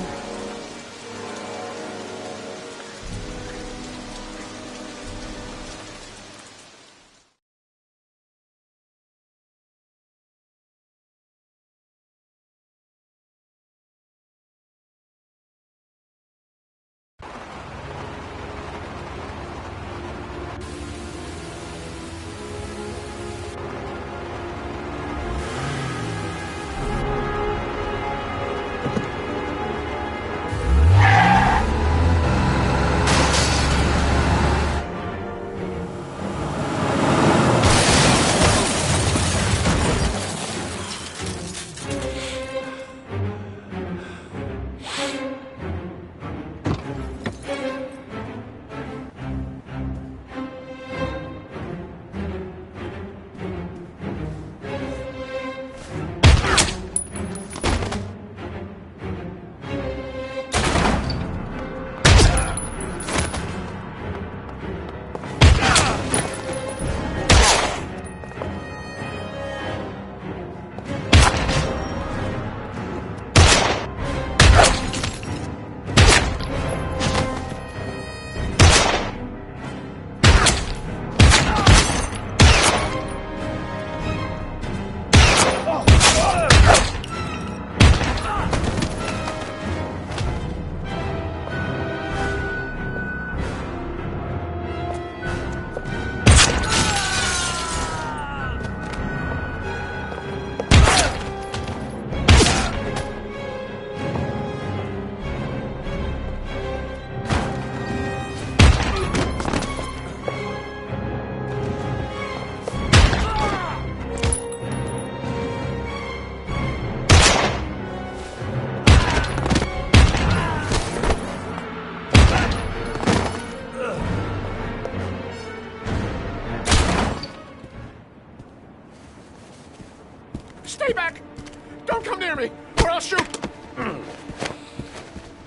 come near me, or I'll shoot!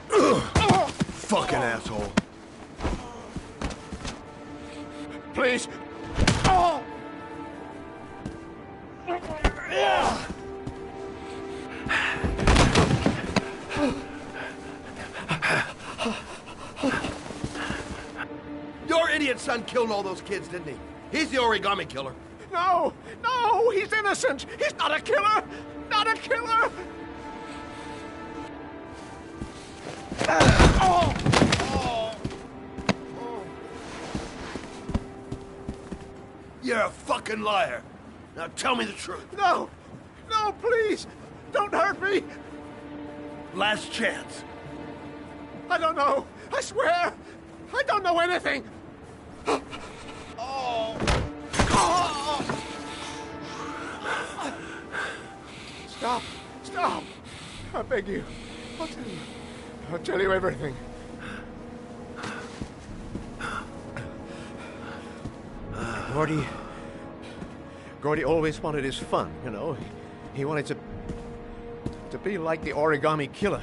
Fucking asshole. Please. Oh! Your idiot son killed all those kids, didn't he? He's the origami killer. No! No! He's innocent! He's not a killer! Not a killer! Oh! Oh! You're a fucking liar. Now tell me the truth. No! No, please! Don't hurt me! Last chance. I don't know. I swear! I don't know anything! Oh! Oh! Stop! Stop! I beg you. I'll tell you everything. Gordy always wanted his fun, you know. He wanted to be like the origami killer.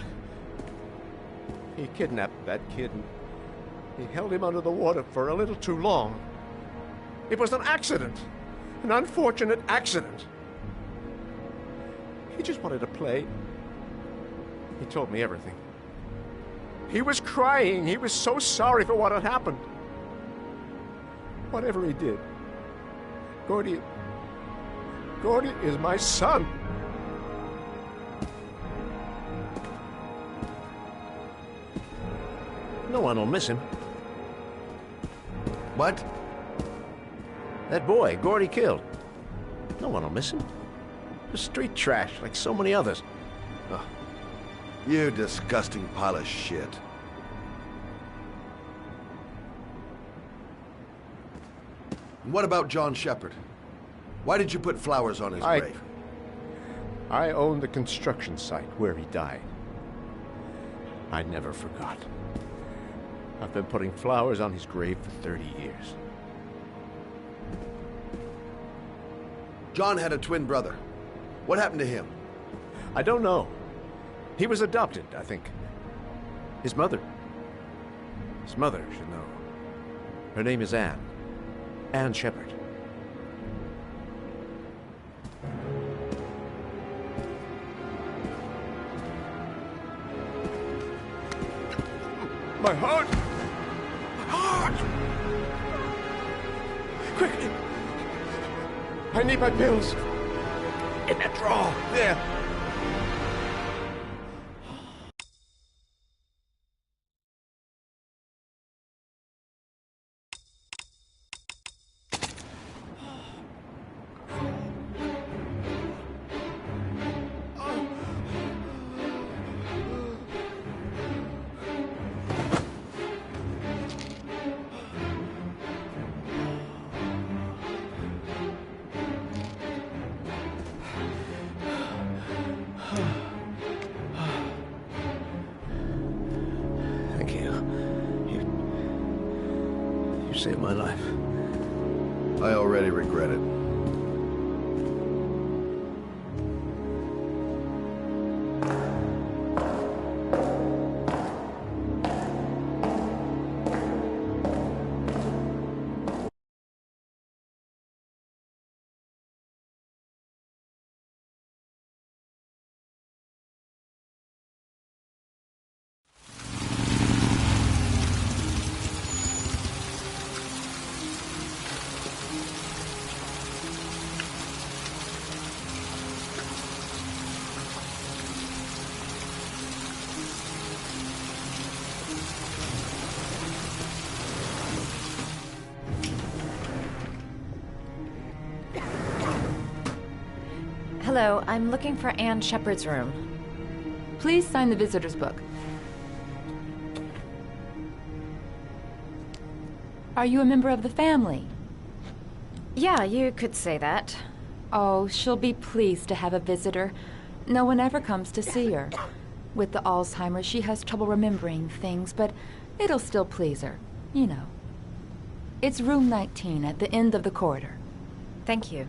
He kidnapped that kid and he held him under the water for a little too long. It was an accident. An unfortunate accident. He just wanted to play. He told me everything. He was crying. He was so sorry for what had happened. Whatever he did, Gordy is my son. No one will miss him. What? That boy, Gordy killed. No one will miss him. The street trash, like so many others. Oh, you disgusting pile of shit. And what about John Shepard? Why did you put flowers on his grave? I owned the construction site where he died. I never forgot. I've been putting flowers on his grave for 30 years. John had a twin brother. What happened to him? I don't know. He was adopted, I think. His mother should know. Her name is Anne. Anne Shepard. My heart! My heart! Quickly! I need my pills. In that drawer. There. Thank you. You saved my life. I already regret it. Hello, I'm looking for Anne Shepard's room. Please sign the visitor's book. Are you a member of the family? Yeah, you could say that. Oh, she'll be pleased to have a visitor. No one ever comes to see her. With the Alzheimer's, she has trouble remembering things, but it'll still please her. You know. It's room 19 at the end of the corridor. Thank you.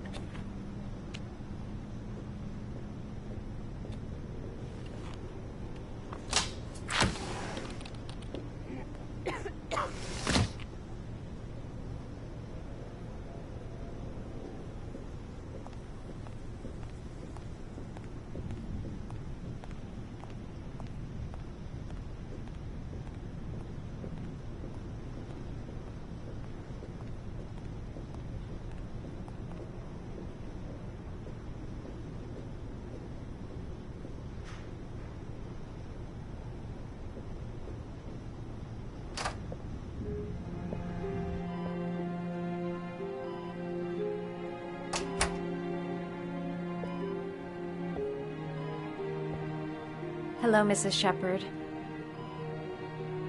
Hello, Mrs. Shepherd.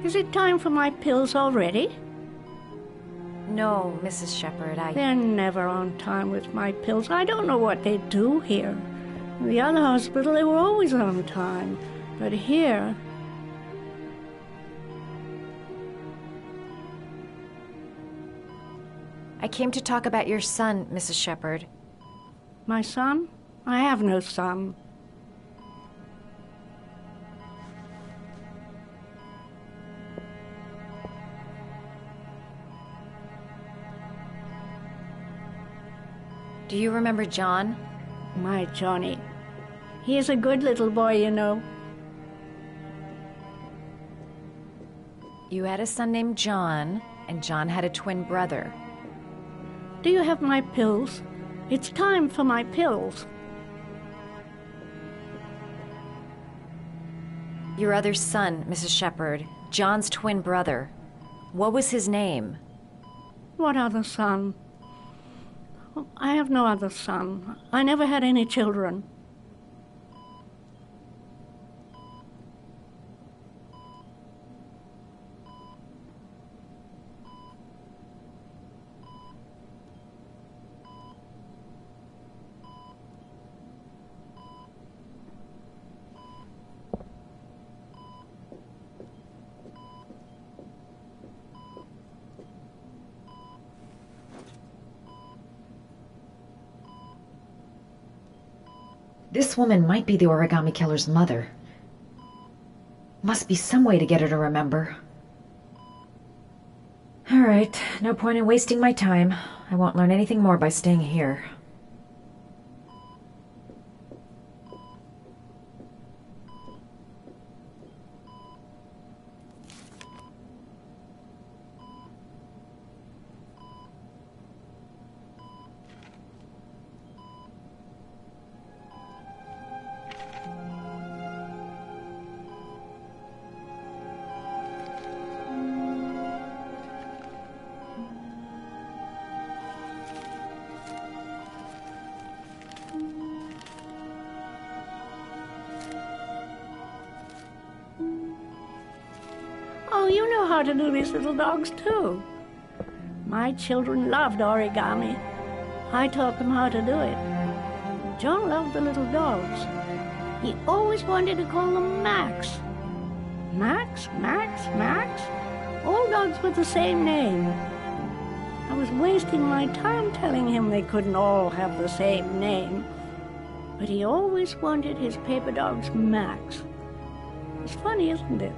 Is it time for my pills already? No, Mrs. Shepherd, They're never on time with my pills. I don't know what they do here. In the other hospital, they were always on time. But here... I came to talk about your son, Mrs. Shepherd. My son? I have no son. Do you remember John? My Johnny. He is a good little boy, you know. You had a son named John, and John had a twin brother. Do you have my pills? It's time for my pills. Your other son, Mrs. Shepherd, John's twin brother. What was his name? What other son? I have no other son. I never had any children. This woman might be the origami killer's mother. Must be some way to get her to remember. All right, no point in wasting my time. I won't learn anything more by staying here. Oh, you know how to do these little dogs, too. My children loved origami. I taught them how to do it. John loved the little dogs. He always wanted to call them Max. Max, Max, Max? All dogs with the same name. I was wasting my time telling him they couldn't all have the same name. But he always wanted his paper dogs Max. It's funny, isn't it?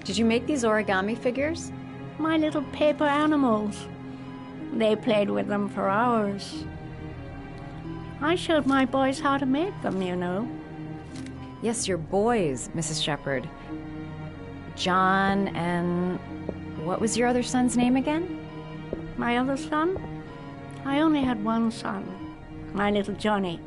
Did you make these origami figures? My little paper animals. They played with them for hours. I showed my boys how to make them, you know. Yes, your boys, Mrs. Shepherd. John and... what was your other son's name again? My other son? I only had one son. My little Johnny.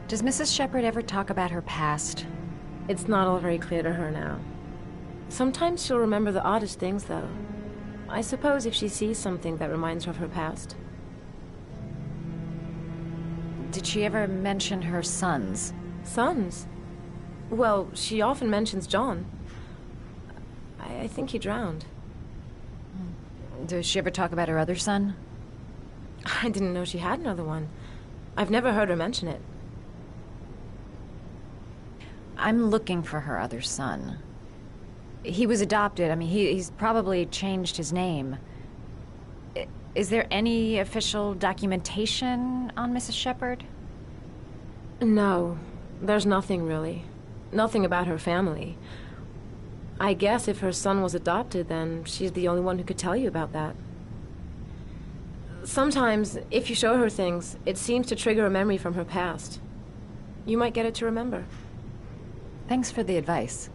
Does Mrs. Shepherd ever talk about her past? It's not all very clear to her now. Sometimes she'll remember the oddest things, though. I suppose if she sees something that reminds her of her past. Did she ever mention her sons? Sons? Well, she often mentions John. I think he drowned. Does she ever talk about her other son? I didn't know she had another one. I've never heard her mention it. I'm looking for her other son. He was adopted. I mean, he's probably changed his name. Is there any official documentation on Mrs. Shepherd? No, there's nothing really. Nothing about her family. I guess if her son was adopted, then she's the only one who could tell you about that. Sometimes, if you show her things, it seems to trigger a memory from her past. You might get it to remember. Thanks for the advice.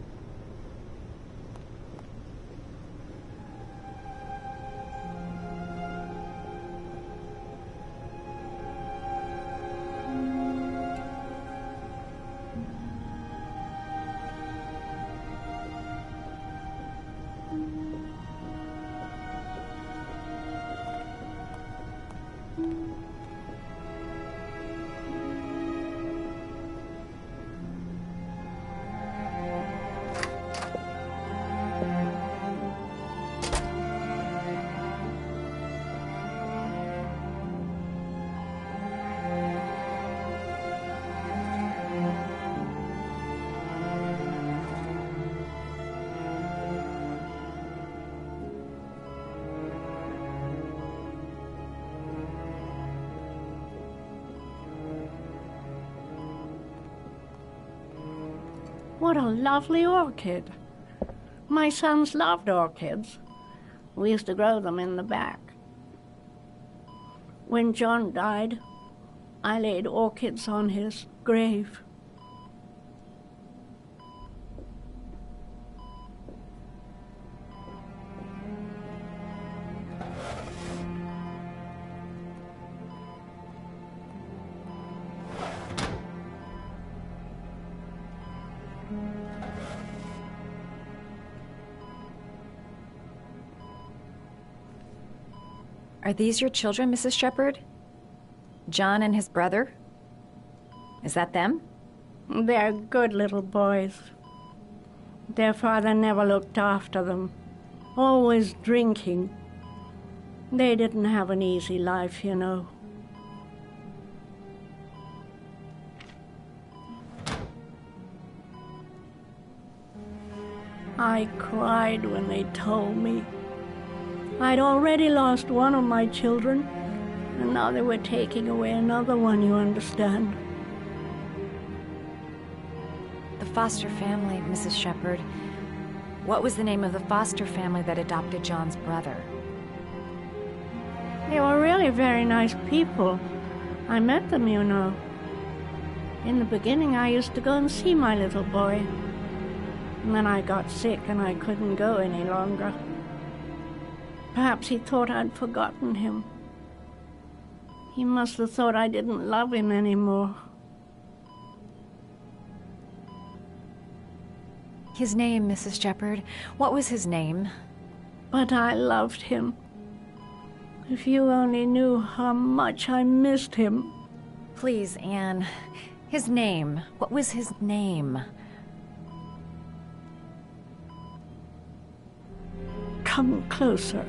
What a lovely orchid. My sons loved orchids. We used to grow them in the back. When John died, I laid orchids on his grave. Are these your children, Mrs. Shepherd? John and his brother? Is that them? They're good little boys. Their father never looked after them, always drinking. They didn't have an easy life, you know. I cried when they told me. I'd already lost one of my children, and now they were taking away another one, you understand. The foster family, Mrs. Shepherd. What was the name of the foster family that adopted John's brother? They were really very nice people. I met them, you know. In the beginning, I used to go and see my little boy. And then I got sick and I couldn't go any longer. Perhaps he thought I'd forgotten him. He must have thought I didn't love him anymore. His name, Mrs. Shepherd. What was his name? But I loved him. If you only knew how much I missed him. Please, Anne. His name. What was his name? Come closer.